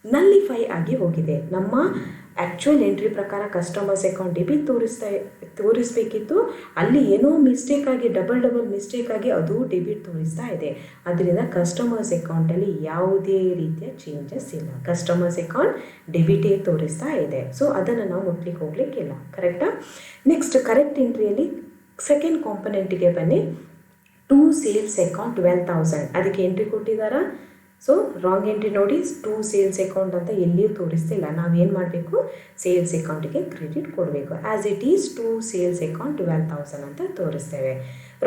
ನಲ್ಲಿಫೈ ಆಗಿ ಹೋಗಿದೆ. ನಮ್ಮ ಆ್ಯಕ್ಚುಯಲ್ ಎಂಟ್ರಿ ಪ್ರಕಾರ ಕಸ್ಟಮರ್ಸ್ ಅಕೌಂಟ್ ಡೆಬಿಟ್ ತೋರಿಸ್ಬೇಕಿತ್ತು, ಅಲ್ಲಿ ಏನೋ ಮಿಸ್ಟೇಕಾಗಿ ಡಬಲ್ ಮಿಸ್ಟೇಕಾಗಿ ಅದು ಡೆಬಿಟ್ ತೋರಿಸ್ತಾ ಇದೆ. ಅದರಿಂದ ಕಸ್ಟಮರ್ಸ್ ಅಕೌಂಟಲ್ಲಿ ಯಾವುದೇ ರೀತಿಯ ಚೇಂಜಸ್ ಇಲ್ಲ, ಕಸ್ಟಮರ್ಸ್ ಅಕೌಂಟ್ ಡೆಬಿಟೇ ತೋರಿಸ್ತಾ ಇದೆ. ಸೊ ಅದನ್ನು ನಾವು ಮುಟ್ಲಿಕ್ಕೆ ಹೋಗ್ಲಿಕ್ಕಿಲ್ಲ. ಕರೆಕ್ಟಾ? ನೆಕ್ಸ್ಟ್ ಕರೆಕ್ಟ್ ಎಂಟ್ರಿಯಲ್ಲಿ ಸೆಕೆಂಡ್ ಕಾಂಪೊನೆಂಟಿಗೆ ಬನ್ನಿ. ಟು ಸೇಲ್ಸ್ ಅಕೌಂಟ್ 12,000 ಅದಕ್ಕೆ ಎಂಟ್ರಿ ಕೊಟ್ಟಿದ್ದಾರಾ? ಸೊ ರಾಂಗ್ ಎಂಟ್ರಿ ನೋಡಿ, ಟು ಸೇಲ್ಸ್ ಅಕೌಂಟ್ ಅಂತ ಎಲ್ಲಿಯೂ ತೋರಿಸ್ತಿಲ್ಲ. ನಾವೇನು ಮಾಡಬೇಕು, ಸೇಲ್ಸ್ ಅಕೌಂಟಿಗೆ ಕ್ರೆಡಿಟ್ ಕೊಡಬೇಕು. As it is to sales account 12,000 ಅಂತ ತೋರಿಸ್ತೇವೆ.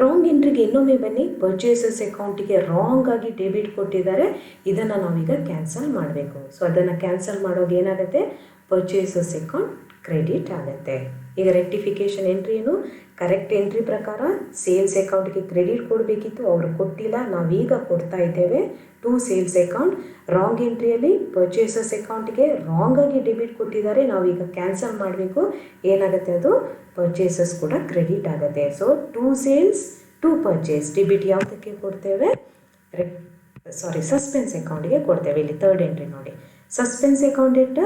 ರಾಂಗ್ ಎಂಟ್ರಿಗೆ ಇನ್ನೊಮ್ಮೆ ಬನ್ನಿ. ಪರ್ಚೇಸಸ್ ಅಕೌಂಟಿಗೆ ರಾಂಗ್ ಆಗಿ ಡೆಬಿಟ್ ಕೊಟ್ಟಿದ್ದಾರೆ, ಇದನ್ನು ನಾವೀಗ ಕ್ಯಾನ್ಸಲ್ ಮಾಡಬೇಕು. ಸೊ ಅದನ್ನು ಕ್ಯಾನ್ಸಲ್ ಮಾಡೋದು ಏನಾಗುತ್ತೆ, ಪರ್ಚೇಸಸ್ ಅಕೌಂಟ್ ಕ್ರೆಡಿಟ್ ಆಗುತ್ತೆ. ಈಗ ರೆಕ್ಟಿಫಿಕೇಷನ್ ಎಂಟ್ರಿ ಏನು, ಕರೆಕ್ಟ್ ಎಂಟ್ರಿ ಪ್ರಕಾರ ಸೇಲ್ಸ್ ಅಕೌಂಟ್ಗೆ ಕ್ರೆಡಿಟ್ ಕೊಡಬೇಕಿತ್ತು, ಅವರು ಕೊಟ್ಟಿಲ್ಲ, ನಾವೀಗ ಕೊಡ್ತಾ ಇದ್ದೇವೆ ಟು ಸೇಲ್ಸ್ ಅಕೌಂಟ್. ರಾಂಗ್ ಎಂಟ್ರಿಯಲ್ಲಿ ಪರ್ಚೇಸಸ್ ಅಕೌಂಟ್ಗೆ ರಾಂಗ್ ಆಗಿ ಡೆಬಿಟ್ ಕೊಟ್ಟಿದ್ದಾರೆ, ನಾವೀಗ ಕ್ಯಾನ್ಸಲ್ ಮಾಡಬೇಕು. ಏನಾಗುತ್ತೆ, ಅದು ಪರ್ಚೇಸಸ್ ಕೂಡ ಕ್ರೆಡಿಟ್ ಆಗುತ್ತೆ. So to sales to purchase debit ಯಾವುದಕ್ಕೆ ಕೊಡ್ತೇವೆ, ಸಸ್ಪೆನ್ಸ್ ಅಕೌಂಟ್ಗೆ ಕೊಡ್ತೇವೆ. ಇಲ್ಲಿ ಥರ್ಡ್ ಎಂಟ್ರಿ ನೋಡಿ, ಸಸ್ಪೆನ್ಸ್ ಅಕೌಂಟ್ ಇಟ್ಟ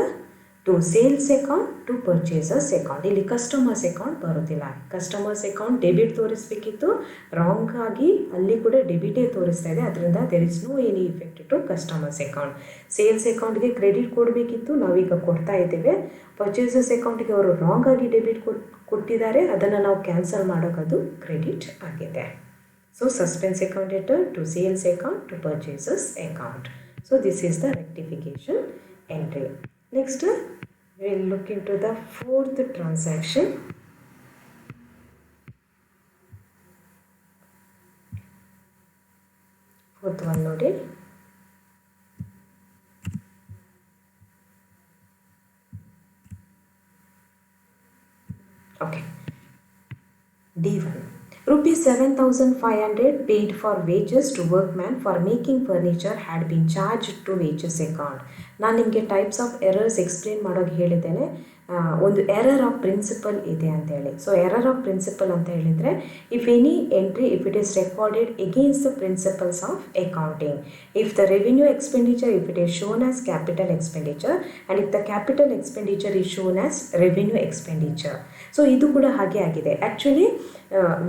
to sales account to purchases account. ಇಲ್ಲಿ ಕಸ್ಟಮರ್ಸ್ ಅಕೌಂಟ್ ಬರೋದಿಲ್ಲ, ಕಸ್ಟಮರ್ಸ್ ಅಕೌಂಟ್ ಡೆಬಿಟ್ ತೋರಿಸ್ಬೇಕಿತ್ತು, ರಾಂಗ್ ಆಗಿ ಅಲ್ಲಿ ಕೂಡ ಡೆಬಿಟೇ ತೋರಿಸ್ತಾ ಇದೆ. ಅದರಿಂದ there is no any effect to customers account. Sales ಅಕೌಂಟ್ಗೆ ಕ್ರೆಡಿಟ್ ಕೊಡಬೇಕಿತ್ತು, ನಾವೀಗ ಕೊಡ್ತಾ ಇದ್ದೇವೆ. ಪರ್ಚೇಸಸ್ ಅಕೌಂಟ್ಗೆ ಅವರು ರಾಂಗ್ ಆಗಿ ಡೆಬಿಟ್ ಕೊಟ್ಟಿದ್ದಾರೆ, ಅದನ್ನು ನಾವು ಕ್ಯಾನ್ಸಲ್ ಮಾಡೋಕ್ಕದು ಕ್ರೆಡಿಟ್ ಆಗಿದೆ. ಸೊ ಸಸ್ಪೆನ್ಸ್ ಅಕೌಂಟ್ ಇಟ್ಟು to sales account to purchases account. So this is the rectification entry. Next, we will look into the fourth transaction. Fourth one ನೋಡಿ. Okay. D1. Rupees 7,500 paid for wages to workman for making furniture had been charged to wages account. ನಾನು ನಿಮಗೆ types of errors explain ಮಾಡೋಕೆ ಹೇಳಿದ್ದೇನೆ. ಒಂದು error of principal ಇದೆ ಅಂತೇಳಿ. So error of principal ಅಂತ ಹೇಳಿದರೆ, if any entry if it is recorded against the principles of accounting, if the revenue expenditure if it is shown as capital expenditure and if the capital expenditure is shown as revenue expenditure. So ಇದು ಕೂಡ ಹಾಗೆ ಆಗಿದೆ. Actually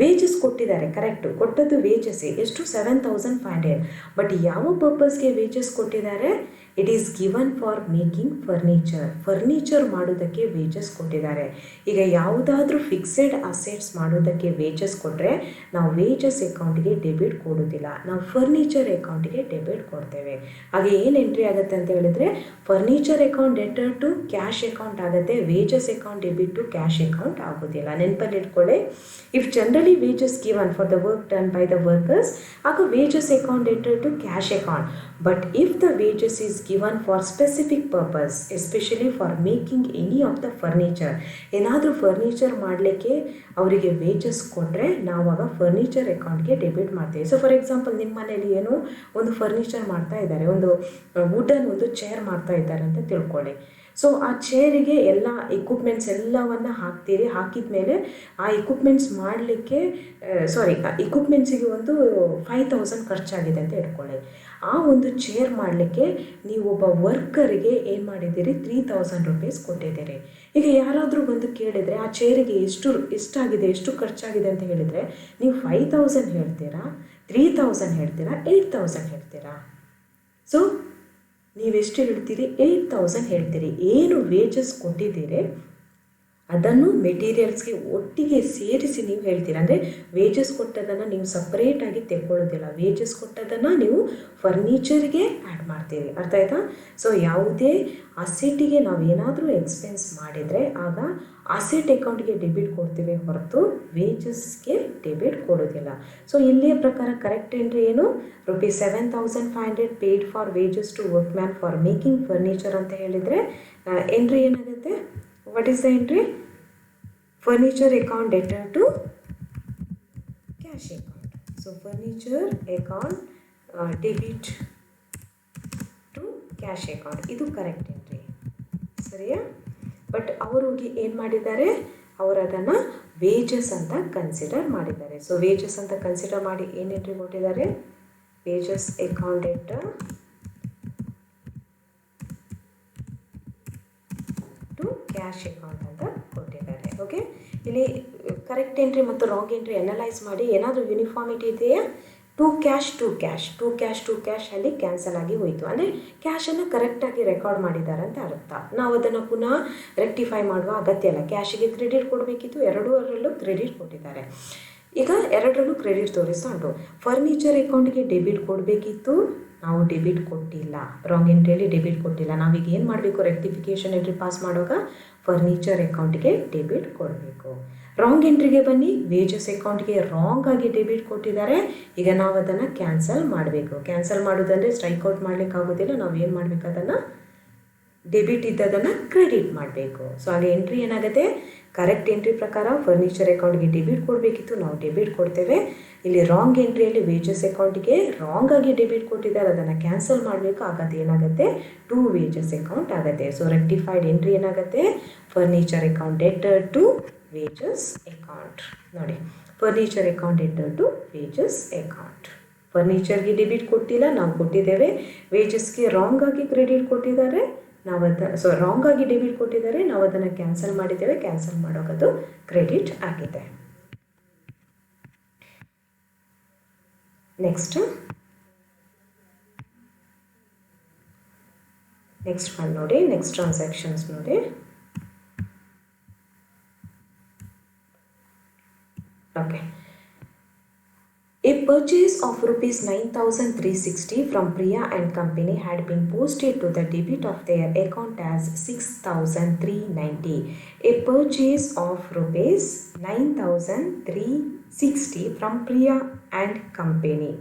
wages ಕೊಟ್ಟಿದ್ದಾರೆ, correct, ಕೊಟ್ಟದ್ದು ವೇಜಸ್ಸೇ. ಎಷ್ಟು? 7,500. But ಯಾವ ಪರ್ಪಸ್ಗೆ wages ಕೊಟ್ಟಿದ್ದಾರೆ? It is given for making furniture ಮಾಡೋದಕ್ಕೆ ವೇಜಸ್ ಕೊಟ್ಟಿದ್ದಾರೆ. ಈಗ ಯಾವುದಾದ್ರೂ ಫಿಕ್ಸೆಡ್ ಅಸೆಟ್ಸ್ ಮಾಡೋದಕ್ಕೆ ವೇಜಸ್ ಕೊಟ್ಟರೆ ನಾವು ವೇಜಸ್ ಅಕೌಂಟ್ಗೆ ಡೆಬಿಟ್ ಕೊಡೋದಿಲ್ಲ, ನಾವು ಫರ್ನಿಚರ್ ಅಕೌಂಟಿಗೆ ಡೆಬಿಟ್ ಕೊಡ್ತೇವೆ. ಹಾಗೆ ಏನು ಎಂಟ್ರಿ ಆಗುತ್ತೆ ಅಂತ ಹೇಳಿದರೆ, furniture account debtor to cash account ಆಗುತ್ತೆ, wages account debit to cash account ಆಗೋದಿಲ್ಲ. ನೆನಪಲ್ಲಿ ಇಟ್ಕೊಳ್ಳಿ, if generally wages given for the work done by the workers, ಆಗ wages account debtor to cash account. But if the wages is given for specific purpose, especially for making any of the furniture, ಏನಾದರೂ furniture ಮಾಡಲಿಕ್ಕೆ ಅವರಿಗೆ wages ಕೊಟ್ಟರೆ ನಾವಾಗ furniture ಅಕೌಂಟ್ಗೆ debit ಮಾಡ್ತೀವಿ. So for example, ನಿಮ್ಮ ಮನೇಲಿ ಏನೋ ಒಂದು ಫರ್ನಿಚರ್ ಮಾಡ್ತಾ ಇದ್ದಾರೆ, ಒಂದು ವುಡನ್ ಒಂದು ಚೇರ್ ಮಾಡ್ತಾ ಇದ್ದಾರೆ ಅಂತ ತಿಳ್ಕೊಳ್ಳಿ. ಸೊ ಆ ಚೇರಿಗೆ ಎಲ್ಲ ಎಕ್ವಿಪ್ಮೆಂಟ್ಸ್ ಎಲ್ಲವನ್ನು ಹಾಕ್ತೀರಿ. ಹಾಕಿದ ಮೇಲೆ ಆ ಎಕ್ವಿಪ್ಮೆಂಟ್ಸ್ ಮಾಡಲಿಕ್ಕೆ ಎಕ್ವಿಪ್ಮೆಂಟ್ಸಿಗೆ ಒಂದು 5,000 ಖರ್ಚಾಗಿದೆ ಅಂತ ಇಟ್ಕೊಳ್ಳಿ. ಆ ಒಂದು ಚೇರ್ ಮಾಡಲಿಕ್ಕೆ ನೀವು ಒಬ್ಬ ವರ್ಕರಿಗೆ ಏನು ಮಾಡಿದ್ದೀರಿ, 3,000 ರೂಪೀಸ್ ಕೊಟ್ಟಿದ್ದೀರಿ. ಈಗ ಯಾರಾದರೂ ಬಂದು ಕೇಳಿದರೆ ಆ ಚೇರಿಗೆ ಎಷ್ಟಾಗಿದೆ, ಎಷ್ಟು ಖರ್ಚಾಗಿದೆ ಅಂತ ಹೇಳಿದರೆ, ನೀವು 5,000 ಹೇಳ್ತೀರಾ, 3,000 ಹೇಳ್ತೀರಾ, 8,000 ಹೇಳ್ತೀರಾ? ಸೊ ನೀವೆಷ್ಟು ಹೇಳ್ತೀರಿ? 8,000 ಹೇಳ್ತೀರಿ. ಏನು ವೇಜಸ್ ಕೊಟ್ಟಿದ್ದೀರಿ ಅದನ್ನು ಮೆಟೀರಿಯಲ್ಸ್ಗೆ ಒಟ್ಟಿಗೆ ಸೇರಿಸಿ ನೀವು ಹೇಳ್ತೀರಾ. ಅಂದರೆ ವೇಜಸ್ ಕೊಟ್ಟದನ್ನು ನೀವು ಸಪ್ರೇಟಾಗಿ ತೆಕ್ಕೊಳ್ಳೋದಿಲ್ಲ, ವೇಜಸ್ ಕೊಟ್ಟದನ್ನು ನೀವು ಫರ್ನಿಚರ್ಗೆ ಆ್ಯಡ್ ಮಾಡ್ತೀರಿ. ಅರ್ಥ ಆಯ್ತಾ? ಸೊ ಯಾವುದೇ ಅಸೆಟಿಗೆ ನಾವು ಏನಾದರೂ ಎಕ್ಸ್ಪೆನ್ಸ್ ಮಾಡಿದರೆ ಆಗ ಅಸೆಟ್ ಅಕೌಂಟ್ಗೆ ಡೆಬಿಟ್ ಕೊಡ್ತೀವಿ ಹೊರತು ವೇಜಸ್ಗೆ ಡೆಬಿಟ್ ಕೊಡೋದಿಲ್ಲ. ಸೊ ಇಲ್ಲಿಯ ಪ್ರಕಾರ ಕರೆಕ್ಟ್ ಎಂಟ್ರಿ ಏನು? Rupees 7,500 paid for wages to workman for making furniture ಅಂತ ಹೇಳಿದರೆ ಎಂಟ್ರಿ ಏನಾಗುತ್ತೆ? What is the entry? Furniture account debtor to cash account. So furniture account debit to cash account. ಇದು correct entry, ಸರಿಯಾ? But ಅವರು ಏನು ಮಾಡಿದ್ದಾರೆ, ಅವರು ಅದನ್ನು ವೇಜಸ್ ಅಂತ ಕನ್ಸಿಡರ್ ಮಾಡಿದ್ದಾರೆ. ಸೊ ವೇಜಸ್ ಅಂತ ಕನ್ಸಿಡರ್ ಮಾಡಿ ಏನು ಎಂಟ್ರಿ ಕೊಟ್ಟಿದ್ದಾರೆ? Wages account debtor to cash account ಅಂತ ಕೊಟ್ಟಿದ್ದಾರೆ. ಓಕೆ, ಇಲ್ಲಿ ಕರೆಕ್ಟ್ ಎಂಟ್ರಿ ಮತ್ತು ರಾಂಗ್ ಎಂಟ್ರಿ ಅನಲೈಸ್ ಮಾಡಿ ಏನಾದರೂ ಯೂನಿಫಾರ್ಮಿಟಿ ಇದೆಯಾ? ಟು ಕ್ಯಾಶ್ ಅಲ್ಲಿ ಕ್ಯಾನ್ಸಲ್ ಆಗಿ ಹೋಯಿತು ಅಂದರೆ ಕ್ಯಾಶನ್ನು ಕರೆಕ್ಟಾಗಿ ರೆಕಾರ್ಡ್ ಮಾಡಿದ್ದಾರೆ ಅಂತ ಅರ್ಥ. ನಾವು ಅದನ್ನು ಪುನಃ ರೆಕ್ಟಿಫೈ ಮಾಡುವ ಅಗತ್ಯ ಇಲ್ಲ. ಕ್ಯಾಶಿಗೆ ಕ್ರೆಡಿಟ್ ಕೊಡಬೇಕಿತ್ತು, ಎರಡರಲ್ಲೂ ಕ್ರೆಡಿಟ್ ಕೊಟ್ಟಿದ್ದಾರೆ. ಈಗ ಎರಡರಲ್ಲೂ ಕ್ರೆಡಿಟ್ ತೋರಿಸ್ತಾ ಉಂಟು. ಫರ್ನಿಚರ್ ಅಕೌಂಟ್ಗೆ ಡೆಬಿಟ್ ಕೊಡಬೇಕಿತ್ತು, ನಾವು ಡೆಬಿಟ್ ಕೊಟ್ಟಿಲ್ಲ. ರಾಂಗ್ ಎಂಟ್ರಿಯಲ್ಲಿ ಡೆಬಿಟ್ ಕೊಟ್ಟಿಲ್ಲ. ನಾವೀಗ ಏನು ಮಾಡಬೇಕು? ರೆಕ್ಟಿಫಿಕೇಷನ್ ಎಂಟ್ರಿ ಪಾಸ್ ಮಾಡುವಾಗ ಫರ್ನಿಚರ್ ಅಕೌಂಟ್ಗೆ ಡೆಬಿಟ್ ಕೊಡಬೇಕು. ರಾಂಗ್ ಎಂಟ್ರಿಗೆ ಬನ್ನಿ. ವೇಜಸ್ ಅಕೌಂಟ್ಗೆ ರಾಂಗ್ ಆಗಿ ಡೆಬಿಟ್ ಕೊಟ್ಟಿದ್ದಾರೆ. ಈಗ ನಾವು ಅದನ್ನು ಕ್ಯಾನ್ಸಲ್ ಮಾಡಬೇಕು. ಕ್ಯಾನ್ಸಲ್ ಮಾಡೋದಂದರೆ ಸ್ಟ್ರೈಕ್ಔಟ್ ಮಾಡಲಿಕ್ಕಾಗೋದಿಲ್ಲ. ನಾವು ಏನು ಮಾಡಬೇಕು? ಅದನ್ನು ಡೆಬಿಟ್ ಇದ್ದದನ್ನು ಕ್ರೆಡಿಟ್ ಮಾಡಬೇಕು. ಸೊ ಹಾಗೆ ಎಂಟ್ರಿ ಏನಾಗುತ್ತೆ? ಕರೆಕ್ಟ್ ಎಂಟ್ರಿ ಪ್ರಕಾರ ಫರ್ನಿಚರ್ ಅಕೌಂಟ್ಗೆ ಡೆಬಿಟ್ ಕೊಡಬೇಕಿತ್ತು, ನಾವು ಡೆಬಿಟ್ ಕೊಡ್ತೇವೆ. ಇಲ್ಲಿ ರಾಂಗ್ ಎಂಟ್ರಿಯಲ್ಲಿ ವೇಜಸ್ ಅಕೌಂಟ್ಗೆ ರಾಂಗ್ ಆಗಿ ಡೆಬಿಟ್ ಕೊಟ್ಟಿದ್ದಾರೆ, ಅದನ್ನು ಕ್ಯಾನ್ಸಲ್ ಮಾಡಬೇಕು. ಆಗುತ್ತೆ ಏನಾಗುತ್ತೆ? ಟು ವೇಜಸ್ ಅಕೌಂಟ್ ಆಗುತ್ತೆ. ಸೊ ರೆಕ್ಟಿಫೈಡ್ ಎಂಟ್ರಿ ಏನಾಗುತ್ತೆ? Furniture account debtor to wages account. ನೋಡಿ, furniture account debtor to wages account. ಫರ್ನಿಚರ್ಗೆ ಡೆಬಿಟ್ ಕೊಟ್ಟಿಲ್ಲ, ನಾವು ಕೊಟ್ಟಿದ್ದೇವೆ. ವೇಜಸ್ಗೆ ರಾಂಗ್ ಆಗಿ ಕ್ರೆಡಿಟ್ ಕೊಟ್ಟಿದ್ದಾರೆ, ರಾಂಗ್ ಆಗಿ ಡೆಬಿಟ್ ಕೊಟ್ಟಿದ್ದಾರೆ, ನಾವು ಅದನ್ನು ಕ್ಯಾನ್ಸಲ್ ಮಾಡಿದ್ದೇವೆ. ಕ್ಯಾನ್ಸಲ್ ಮಾಡೋದು ಕ್ರೆಡಿಟ್ ಆಗಿದೆ. ನೆಕ್ಸ್ಟ್ ಒನ್ ನೋಡಿ, ನೆಕ್ಸ್ಟ್ ಟ್ರಾನ್ಸಾಕ್ಷನ್ಸ್ ನೋಡಿ. Okay. A purchase of rupees 9,360 from Priya and Company had been posted to the debit of their account as 6,390. A purchase of rupees 9,360 from Priya and Company.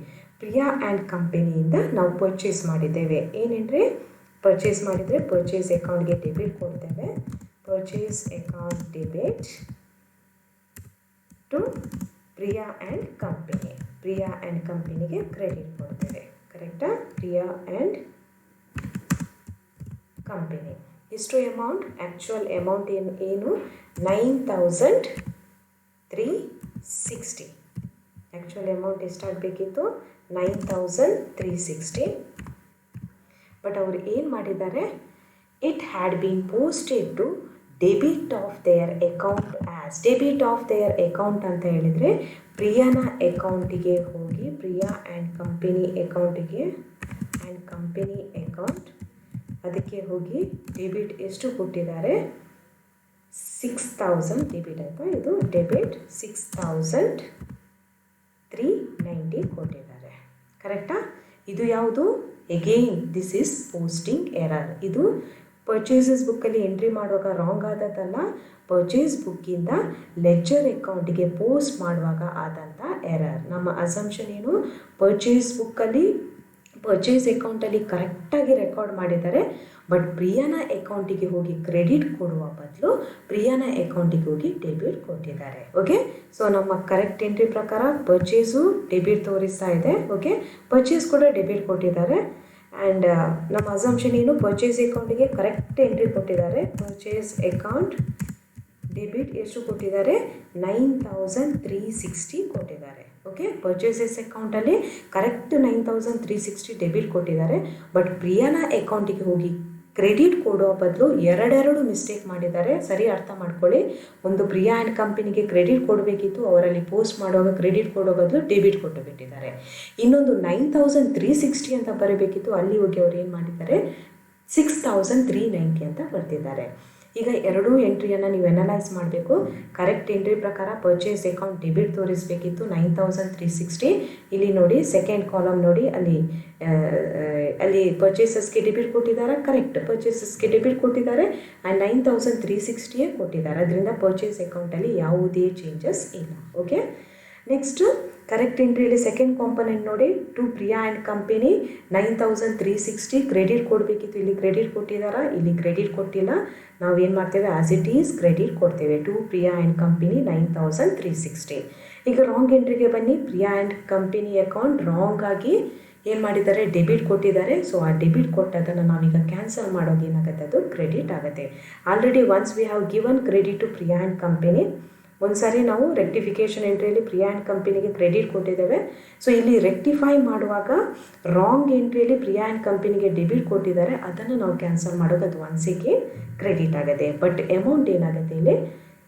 Priya and Company ಇಂದ ನಾವು purchase ಮಾಡಿದ್ದೇವೆ. ಏನೇನ್ರಿ purchase ಮಾಡಿದರೆ purchase ಅಕೌಂಟ್ಗೆ debit ಕೊಡ್ತೇವೆ. Purchase account debit to Priya and company. Priya and ಕಂಪನಿಗೆ credit ಕೊಡ್ತೇವೆ. ಕರೆಕ್ಟಾ? Priya and company. ಎಷ್ಟು ಅಮೌಂಟ್? ಆ್ಯಕ್ಚುಯಲ್ ಅಮೌಂಟ್ ಏನು 9,360. Actual amount ಎಷ್ಟಾಗಬೇಕಿತ್ತು? 9,360. ಬಟ್ ಅವರು ಏನು ಮಾಡಿದ್ದಾರೆ? It had been posted to debit of their account as. Debit of their account ಅಂತ ಹೇಳಿದರೆ ಪ್ರಿಯಾನ ಅಕೌಂಟಿಗೆ ಹೋಗಿ, ಪ್ರಿಯಾ ಆ್ಯಂಡ್ ಕಂಪನಿ ಅಕೌಂಟಿಗೆ ಆ್ಯಂಡ್ ಕಂಪನಿ ಅಕೌಂಟ್ ಅದಕ್ಕೆ ಹೋಗಿ ಡೆಬಿಟ್ ಎಷ್ಟು ಕೊಟ್ಟಿದ್ದಾರೆ? 6,000 ಡೆಬಿಟ್ ಆಯಿತಾ? ಇದು ಡೆಬಿಟ್ 6,390 ಕೊಟ್ಟಿದ್ದಾರೆ. ಕರೆಕ್ಟಾ? ಇದು ಯಾವುದು? Again this is posting error. ಇದು ಪರ್ಚೇಸಸ್ ಬುಕ್ಕಲ್ಲಿ ಎಂಟ್ರಿ ಮಾಡುವಾಗ ರಾಂಗ್ ಆದದ್ದಲ್ಲ, ಪರ್ಚೇಸ್ ಬುಕ್ಕಿಂದ ಲೆಡ್ಜರ್ ಅಕೌಂಟಿಗೆ ಪೋಸ್ಟ್ ಮಾಡುವಾಗ ಆದಂಥ ಎರರ್. ನಮ್ಮ ಅಸಂಪ್ಷನ್ ಏನು? ಪರ್ಚೇಸ್ ಬುಕ್ಕಲ್ಲಿ ಪರ್ಚೇಸ್ ಅಕೌಂಟಲ್ಲಿ ಕರೆಕ್ಟಾಗಿ ರೆಕಾರ್ಡ್ ಮಾಡಿದ್ದಾರೆ, ಬಟ್ ಪ್ರಿಯಾನ ಅಕೌಂಟಿಗೆ ಹೋಗಿ ಕ್ರೆಡಿಟ್ ಕೊಡುವ ಬದಲು ಪ್ರಿಯಾನ ಅಕೌಂಟಿಗೆ ಹೋಗಿ ಡೆಬಿಟ್ ಕೊಟ್ಟಿದ್ದಾರೆ. ಓಕೆ, ಸೊ ನಮ್ಮ ಕರೆಕ್ಟ್ ಎಂಟ್ರಿ ಪ್ರಕಾರ ಪರ್ಚೇಸು ಡೆಬಿಟ್ ತೋರಿಸ್ತಾ ಇದೆ. ಓಕೆ, ಪರ್ಚೇಸ್ ಕೂಡ ಡೆಬಿಟ್ ಕೊಟ್ಟಿದ್ದಾರೆ. ಆ್ಯಂಡ್ ನಮ್ಮ ಅಸಂಪ್ಷನ್ ಏನು? ಪರ್ಚೇಸ್ ಅಕೌಂಟಿಗೆ ಕರೆಕ್ಟ್ ಎಂಟ್ರಿ ಕೊಟ್ಟಿದ್ದಾರೆ. ಪರ್ಚೇಸ್ ಅಕೌಂಟ್ ಡೆಬಿಟ್ ಎಷ್ಟು ಕೊಟ್ಟಿದ್ದಾರೆ? 9,360 ಕೊಟ್ಟಿದ್ದಾರೆ. ಓಕೆ, ಪರ್ಚೇಸಸ್ ಅಕೌಂಟಲ್ಲಿ ಕರೆಕ್ಟ್ 9,360 ಡೆಬಿಟ್ ಕೊಟ್ಟಿದ್ದಾರೆ, ಬಟ್ ಪ್ರಿಯಾನ ಅಕೌಂಟಿಗೆ ಹೋಗಿ ಕ್ರೆಡಿಟ್ ಕೊಡೋ ಬದಲು ಎರಡೆರಡು ಮಿಸ್ಟೇಕ್ ಮಾಡಿದ್ದಾರೆ. ಸರಿ ಅರ್ಥ ಮಾಡ್ಕೊಳ್ಳಿ. ಒಂದು ಪ್ರಿಯಾ ಆ್ಯಂಡ್ ಕಂಪನಿಗೆ ಕ್ರೆಡಿಟ್ ಕೊಡಬೇಕಿತ್ತು, ಅವರಲ್ಲಿ ಪೋಸ್ಟ್ ಮಾಡುವಾಗ ಕ್ರೆಡಿಟ್ ಕೊಡೋ ಬದಲು ಡೆಬಿಟ್ ಕೊಟ್ಟು ಬಿಟ್ಟಿದ್ದಾರೆ. ಇನ್ನೊಂದು 9,360 ಅಂತ ಬರಬೇಕಿತ್ತು, ಅಲ್ಲಿ ಹೋಗಿ ಅವ್ರು ಏನು ಮಾಡಿದ್ದಾರೆ? 6,390 ಅಂತ ಬರ್ತಿದ್ದಾರೆ. ಈಗ ಎರಡೂ ಎಂಟ್ರಿಯನ್ನು ನೀವು ಅನಲೈಸ್ ಮಾಡಬೇಕು. ಕರೆಕ್ಟ್ ಎಂಟ್ರಿ ಪ್ರಕಾರ ಪರ್ಚೇಸ್ ಅಕೌಂಟ್ ಡೆಬಿಟ್ ತೋರಿಸಬೇಕಿತ್ತು 9,360. ಇಲ್ಲಿ ನೋಡಿ ಸೆಕೆಂಡ್ ಕಾಲಮ್ ನೋಡಿ, ಅಲ್ಲಿ ಪರ್ಚೇಸಸ್ಗೆ ಡೆಬಿಟ್ ಕೊಟ್ಟಿದ್ದಾರೆ. ಕರೆಕ್ಟ್ ಪರ್ಚೇಸಸ್ಗೆ ಡೆಬಿಟ್ ಕೊಟ್ಟಿದ್ದಾರೆ ಆ್ಯಂಡ್ 9,360 ಕೊಟ್ಟಿದ್ದಾರೆ. ಅದರಿಂದ ಪರ್ಚೇಸ್ ಅಕೌಂಟಲ್ಲಿ ಯಾವುದೇ ಚೇಂಜಸ್ ಇಲ್ಲ. ಓಕೆ, ನೆಕ್ಸ್ಟ್ ಕರೆಕ್ಟ್ ಎಂಟ್ರಿಯಲ್ಲಿ ಸೆಕೆಂಡ್ ಕಾಂಪೊನೆಂಟ್ ನೋಡಿ, to Priya and company 9,360 credit ಕೊಡಬೇಕಿತ್ತು, ಇಲ್ಲಿ ಕ್ರೆಡಿಟ್ ಕೊಟ್ಟಿದ್ದಾರೆ, ಇಲ್ಲಿ ಕ್ರೆಡಿಟ್ ಕೊಟ್ಟಿಲ್ಲ. ನಾವೇನು ಮಾಡ್ತೇವೆ? ಆ್ಯಸ್ ಇಟ್ ಈಸ್ ಕ್ರೆಡಿಟ್ ಕೊಡ್ತೇವೆ. To Priya and company 9,360. ಈಗ ರಾಂಗ್ ಎಂಟ್ರಿಗೆ ಬನ್ನಿ. Priya and company account wrong ಆಗಿ ಏನು ಮಾಡಿದ್ದಾರೆ? ಡೆಬಿಟ್ ಕೊಟ್ಟಿದ್ದಾರೆ. ಸೊ ಆ ಡೆಬಿಟ್ ಕೊಟ್ಟದನ್ನು ನಾವೀಗ ಕ್ಯಾನ್ಸಲ್ ಮಾಡೋದು ಏನಾಗುತ್ತೆ? ಅದು ಕ್ರೆಡಿಟ್ ಆಗುತ್ತೆ. Already once we have given credit to Priya and company, ಒಂದು ಸಾರಿ ನಾವು ರೆಕ್ಟಿಫಿಕೇಷನ್ ಎಂಟ್ರಿಯಲ್ಲಿ ಪ್ರಿಯಾ ಆ್ಯಂಡ್ ಕಂಪನಿಗೆ ಕ್ರೆಡಿಟ್ ಕೊಟ್ಟಿದ್ದೇವೆ. ಸೊ ಇಲ್ಲಿ ರೆಕ್ಟಿಫೈ ಮಾಡುವಾಗ ರಾಂಗ್ ಎಂಟ್ರಿಯಲ್ಲಿ ಪ್ರಿಯಾ ಆ್ಯಂಡ್ ಕಂಪನಿಗೆ ಡೆಬಿಟ್ ಕೊಟ್ಟಿದ್ದಾರೆ, ಅದನ್ನು ನಾವು ಕ್ಯಾನ್ಸಲ್ ಮಾಡೋದು, ಅದು ಒನ್ಸಿಗೆ ಕ್ರೆಡಿಟ್ ಆಗುತ್ತೆ. ಬಟ್ ಅಮೌಂಟ್ ಏನಾಗುತ್ತೆ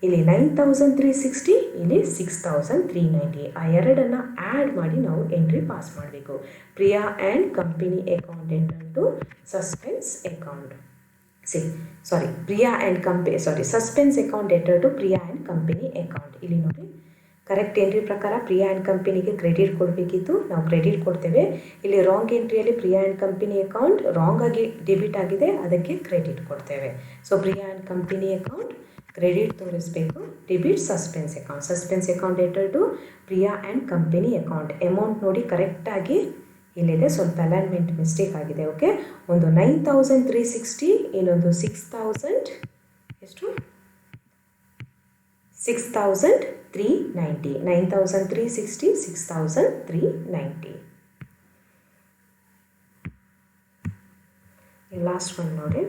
ಇಲ್ಲಿ 9,360, ಇಲ್ಲಿ 6,390. ಆ ಎರಡನ್ನು ಆ್ಯಡ್ ಮಾಡಿ ನಾವು ಎಂಟ್ರಿ ಪಾಸ್ ಮಾಡಬೇಕು. Priya and company account enter to suspense account. Suspense account enter to Priya and company account. ಇಲ್ಲಿ ನೋಡಿ, ಕರೆಕ್ಟ್ ಎಂಟ್ರಿ ಪ್ರಕಾರ ಪ್ರಿಯಾ ಆ್ಯಂಡ್ ಕಂಪನಿಗೆ ಕ್ರೆಡಿಟ್ ಕೊಡಬೇಕಿತ್ತು, ನಾವು ಕ್ರೆಡಿಟ್ ಕೊಡ್ತೇವೆ. ಇಲ್ಲಿ ರಾಂಗ್ ಎಂಟ್ರಿಯಲ್ಲಿ Priya and company account wrong ಆಗಿ ಡೆಬಿಟ್ ಆಗಿದೆ, ಅದಕ್ಕೆ ಕ್ರೆಡಿಟ್ ಕೊಡ್ತೇವೆ. So Priya and company account credit ತೋರಿಸಬೇಕು, debit suspense account enter to Priya and company account. Amount ನೋಡಿ ಕರೆಕ್ಟಾಗಿ ಇಲ್ಲಿದೆ, ಸ್ವಲ್ಪ ಅಲೈನ್ಮೆಂಟ್ ಮಿಸ್ಟೇಕ್ ಆಗಿದೆ. ಓಕೆ, ಒಂದು 9,360, ಇನ್ನೊಂದು 6,000 ಎಷ್ಟು 6,390. 9,360, 6,390. ಲಾಸ್ಟ್ ಒನ್ ನೋಡಿ,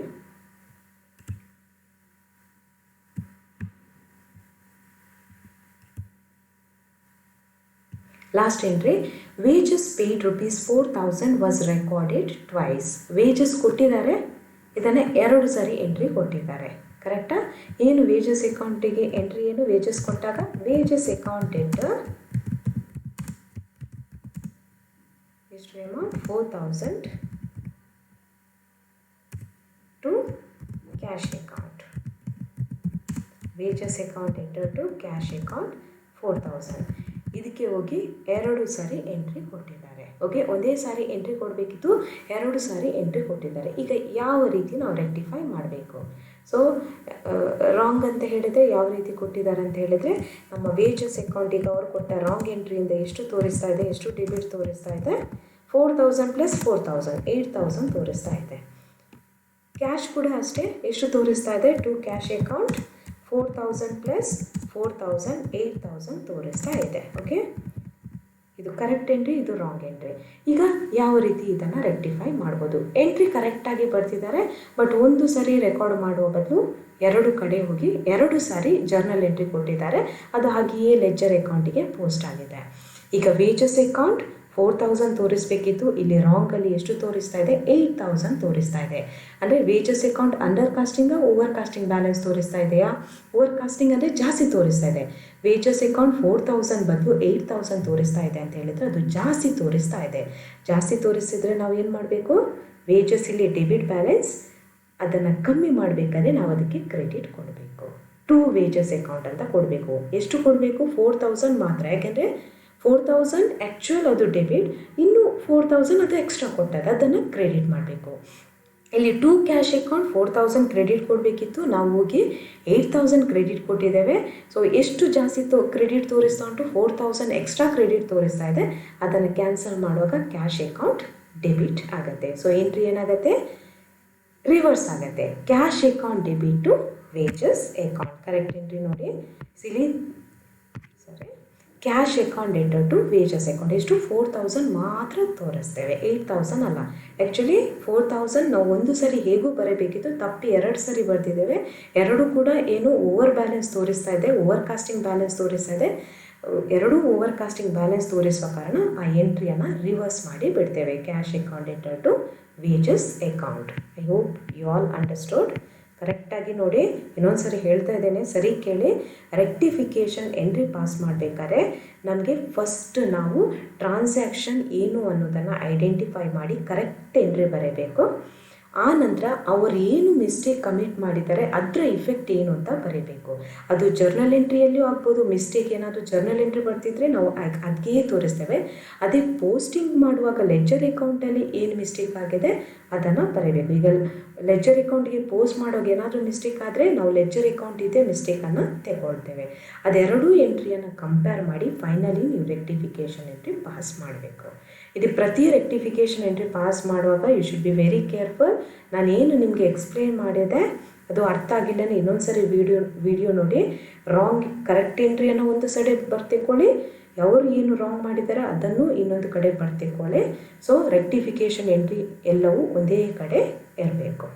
last entry wages paid ₹4,000 was recorded twice. Wages ಕೊಟ್ಟಿದ್ದಾರೆ, ಇದನ್ನು 2 ಸಾರಿ ಎಂಟ್ರಿ ಕೊಟ್ಟಿದ್ದಾರೆ. ಕರೆಕ್ಟಾ? ಏನು ವೇಜಸ್ ಅಕೌಂಟಿಗೆ ಎಂಟ್ರಿ ಏನು? ವೇಜಸ್ ಕೊಟ್ಟಾಗ ವೇಜಸ್ ಅಕೌಂಟ್ ಎಂಟರ್ ಎಷ್ಟು amount 4,000 to cash account. Wages account enter to cash account 4,000. ಇದಕ್ಕೆ ಹೋಗಿ 2 ಸಾರಿ ಎಂಟ್ರಿ ಕೊಟ್ಟಿದ್ದಾರೆ. ಓಕೆ, ಒಂದೇ ಸಾರಿ ಎಂಟ್ರಿ ಕೊಡಬೇಕಿತ್ತು, 2 ಸಾರಿ ಎಂಟ್ರಿ ಕೊಟ್ಟಿದ್ದಾರೆ. ಈಗ ಯಾವ ರೀತಿ ನಾವು ರೆಕ್ಟಿಫೈ ಮಾಡಬೇಕು? ಸೊ ರಾಂಗ್ ಅಂತ ಹೇಳಿದರೆ ಯಾವ ರೀತಿ ಕೊಟ್ಟಿದ್ದಾರೆ ಅಂತ ಹೇಳಿದರೆ, ನಮ್ಮ ವೇಜಸ್ ಅಕೌಂಟಿಗೆ ಅವರು ಕೊಟ್ಟ ರಾಂಗ್ ಎಂಟ್ರಿಯಿಂದ ಎಷ್ಟು ತೋರಿಸ್ತಾ ಇದೆ, ಎಷ್ಟು ಡೆಬಿಟ್ ತೋರಿಸ್ತಾ ಇದೆ? 4,000 ಪ್ಲಸ್ 4,000 8,000 ತೋರಿಸ್ತಾ ಇದೆ. ಕ್ಯಾಶ್ ಕೂಡ ಅಷ್ಟೇ, ಎಷ್ಟು ತೋರಿಸ್ತಾ ಇದೆ? ಟು ಕ್ಯಾಶ್ ಅಕೌಂಟ್ 4,000 ಪ್ಲಸ್ 4,000 8,000 ತೋರಿಸ್ತಾ ಇದೆ. ಓಕೆ, ಇದು ಕರೆಕ್ಟ್ ಎಂಟ್ರಿ, ಇದು ರಾಂಗ್ ಎಂಟ್ರಿ. ಈಗ ಯಾವ ರೀತಿ ಇದನ್ನು ರೆಕ್ಟಿಫೈ ಮಾಡ್ಬೋದು? ಎಂಟ್ರಿ ಕರೆಕ್ಟಾಗಿ ಬರ್ತಿದ್ದಾರೆ, ಬಟ್ ಒಂದು ಸಾರಿ ರೆಕಾರ್ಡ್ ಮಾಡುವ ಬದಲು 2 ಕಡೆ ಹೋಗಿ 2 ಸಾರಿ ಜರ್ನಲ್ ಎಂಟ್ರಿ ಕೊಟ್ಟಿದ್ದಾರೆ, ಅದು ಹಾಗೆಯೇ ಲೆಜ್ಜರ್ ಅಕೌಂಟಿಗೆ ಪೋಸ್ಟ್ ಆಗಿದೆ. ಈಗ ವೇಜಸ್ ಅಕೌಂಟ್ 4,000 ತೋರಿಸಬೇಕಿತ್ತು, ಇಲ್ಲಿ ರಾಂಗಲ್ಲಿ ಎಷ್ಟು ತೋರಿಸ್ತಾ ಇದೆ? 8,000 ತೋರಿಸ್ತಾ ಇದೆ. ಅಂದರೆ wages account under casting over casting balance ತೋರಿಸ್ತಾ ಇದೆಯಾ? ಓವರ್ ಕಾಸ್ಟಿಂಗ್ ಅಂದರೆ ಜಾಸ್ತಿ ತೋರಿಸ್ತಾ ಇದೆ. ವೇಜಸ್ ಅಕೌಂಟ್ 4,000 ಬದಲು 8,000 ತೋರಿಸ್ತಾ ಇದೆ ಅಂತ ಹೇಳಿದರೆ ಅದು ಜಾಸ್ತಿ ತೋರಿಸ್ತಾ ಇದೆ. ಜಾಸ್ತಿ ತೋರಿಸಿದರೆ ನಾವು ಏನು ಮಾಡಬೇಕು? ವೇಜಸ್ ಇಲ್ಲಿ ಡೆಬಿಟ್ ಬ್ಯಾಲೆನ್ಸ್, ಅದನ್ನು ಕಮ್ಮಿ ಮಾಡಬೇಕಾದ್ರೆ ನಾವು ಅದಕ್ಕೆ ಕ್ರೆಡಿಟ್ ಕೊಡಬೇಕು. ಟು ವೇಜಸ್ ಅಕೌಂಟ್ ಅಂತ ಕೊಡಬೇಕು. ಎಷ್ಟು ಕೊಡಬೇಕು? 4,000 ಮಾತ್ರ, ಯಾಕೆಂದರೆ 4,000 ಆ್ಯಕ್ಚುಯಲ್ ಅದು ಡೆಬಿಟ್, ಇನ್ನು 4,000 ಅದು ಎಕ್ಸ್ಟ್ರಾ ಕೊಟ್ಟದ್ದು, ಅದನ್ನು ಕ್ರೆಡಿಟ್ ಮಾಡಬೇಕು. ಇಲ್ಲಿ ಟು ಕ್ಯಾಶ್ ಅಕೌಂಟ್ 4,000 ಕ್ರೆಡಿಟ್ ಕೊಡಬೇಕಿತ್ತು, ನಾವು ಹೋಗಿ 8,000 ಕ್ರೆಡಿಟ್ ಕೊಟ್ಟಿದ್ದೇವೆ. ಸೊ ಎಷ್ಟು ಜಾಸ್ತಿ ಕ್ರೆಡಿಟ್ ತೋರಿಸ್ತಾ ಉಂಟು? 4,000 ಎಕ್ಸ್ಟ್ರಾ ಕ್ರೆಡಿಟ್ ತೋರಿಸ್ತಾ ಇದೆ, ಅದನ್ನು ಕ್ಯಾನ್ಸಲ್ ಮಾಡುವಾಗ ಕ್ಯಾಶ್ ಅಕೌಂಟ್ ಡೆಬಿಟ್ ಆಗುತ್ತೆ. ಸೊ ಎಂಟ್ರಿ ಏನಾಗುತ್ತೆ? ರಿವರ್ಸ್ ಆಗುತ್ತೆ. Cash account debit to wages account. Correct entry ನೋಡಿ, cash account enter to wages account. ಎಷ್ಟು? 4,000 ಮಾತ್ರ ತೋರಿಸ್ತೇವೆ, 8,000 ಅಲ್ಲ. ಆ್ಯಕ್ಚುಲಿ 4,000 ನಾವು ಒಂದು ಸರಿ ಹೇಗೂ ಬರಬೇಕಿತ್ತು, ತಪ್ಪಿ 2 ಸರಿ ಬರ್ತಿದ್ದೇವೆ. 2 ಕೂಡ ಏನು ಓವರ್ ಬ್ಯಾಲೆನ್ಸ್ ತೋರಿಸ್ತಾ ಇದೆ, ಓವರ್ ಕಾಸ್ಟಿಂಗ್ ಬ್ಯಾಲೆನ್ಸ್ ತೋರಿಸ್ತಾ ಇದೆ. 2 ಓವರ್ ಕಾಸ್ಟಿಂಗ್ ಬ್ಯಾಲೆನ್ಸ್ ತೋರಿಸುವ ಕಾರಣ ಆ ಎಂಟ್ರಿಯನ್ನು ರಿವರ್ಸ್ ಮಾಡಿ ಬಿಡ್ತೇವೆ. Cash account enter to wages account. I hope you all understood. ಕರೆಕ್ಟಾಗಿ ನೋಡಿ, ಇನ್ನೊಂದು ಸರಿ ಹೇಳ್ತಾ ಇದ್ದೇನೆ, ಸರಿ ಕೇಳಿ. ರೆಕ್ಟಿಫಿಕೇಷನ್ ಎಂಟ್ರಿ ಪಾಸ್ ಮಾಡಬೇಕಾದ್ರೆ ನಮಗೆ ಫಸ್ಟ್ ನಾವು ಟ್ರಾನ್ಸಾಕ್ಷನ್ ಏನು ಅನ್ನೋದನ್ನು ಐಡೆಂಟಿಫೈ ಮಾಡಿ ಕರೆಕ್ಟ್ ಎಂಟ್ರಿ ಬರೀಬೇಕು. ಆ ನಂತರ ಅವರು ಏನು ಮಿಸ್ಟೇಕ್ ಕಮಿಟ್ ಮಾಡಿದ್ದಾರೆ ಅದರ ಇಫೆಕ್ಟ್ ಏನು ಅಂತ ಬರೀಬೇಕು. ಅದು ಜರ್ನಲ್ ಎಂಟ್ರಿಯಲ್ಲಿಯೂ ಆಗ್ಬೋದು. ಮಿಸ್ಟೇಕ್ ಏನಾದರೂ ಜರ್ನಲ್ ಎಂಟ್ರಿ ಬರ್ತಿದ್ರೆ ನಾವು ಅದಕ್ಕೆ ತೋರಿಸ್ತೇವೆ. ಅದೇ ಪೋಸ್ಟಿಂಗ್ ಮಾಡುವಾಗ ಲೆಜ್ಜರ್ ಅಕೌಂಟಲ್ಲಿ ಏನು ಮಿಸ್ಟೇಕ್ ಆಗಿದೆ ಅದನ್ನು ಬರೀಬೇಕು. ಈಗ ಲೆಜ್ಜರ್ ಅಕೌಂಟಿಗೆ ಪೋಸ್ಟ್ ಮಾಡೋವಾಗ ಏನಾದರೂ ಮಿಸ್ಟೇಕ್ ಆದರೆ ನಾವು ಲೆಜ್ಜರ್ ಅಕೌಂಟ್ ಇದೆ ಮಿಸ್ಟೇಕನ್ನು ತಗೊಳ್ತೇವೆ. ಅದೆರಡೂ ಎಂಟ್ರಿಯನ್ನು ಕಂಪೇರ್ ಮಾಡಿ ಫೈನಲಿ ನೀವು ರೆಕ್ಟಿಫಿಕೇಷನ್ ಎಂಟ್ರಿ ಪಾಸ್ ಮಾಡಬೇಕು. ಇದು ಪ್ರತಿ ರೆಕ್ಟಿಫಿಕೇಷನ್ ಎಂಟ್ರಿ ಪಾಸ್ ಮಾಡುವಾಗ you should be very careful. ನಾನೇನು ನಿಮಗೆ ಎಕ್ಸ್ಪ್ಲೇನ್ ಮಾಡಿದೆ ಅದು ಅರ್ಥ ಆಗಿಲ್ಲ ಇನ್ನೊಂದು ಸರಿ ವಿಡಿಯೋ ನೋಡಿ. ರಾಂಗ್ ಕರೆಕ್ಟ್ ಎಂಟ್ರಿಯನ್ನು ಒಂದು ಸೈಡ್ ಬರ್ತಿಕೊಳ್ಳಿ, ಅವರು ಏನು ರಾಂಗ್ ಮಾಡಿದ್ದಾರೆ ಅದನ್ನು ಇನ್ನೊಂದು ಕಡೆ ಬರ್ತಿಕೊಳ್ಳಿ. ಸೊ ರೆಕ್ಟಿಫಿಕೇಷನ್ ಎಂಟ್ರಿ ಎಲ್ಲವೂ ಒಂದೇ ಕಡೆ ಇರಬೇಕು.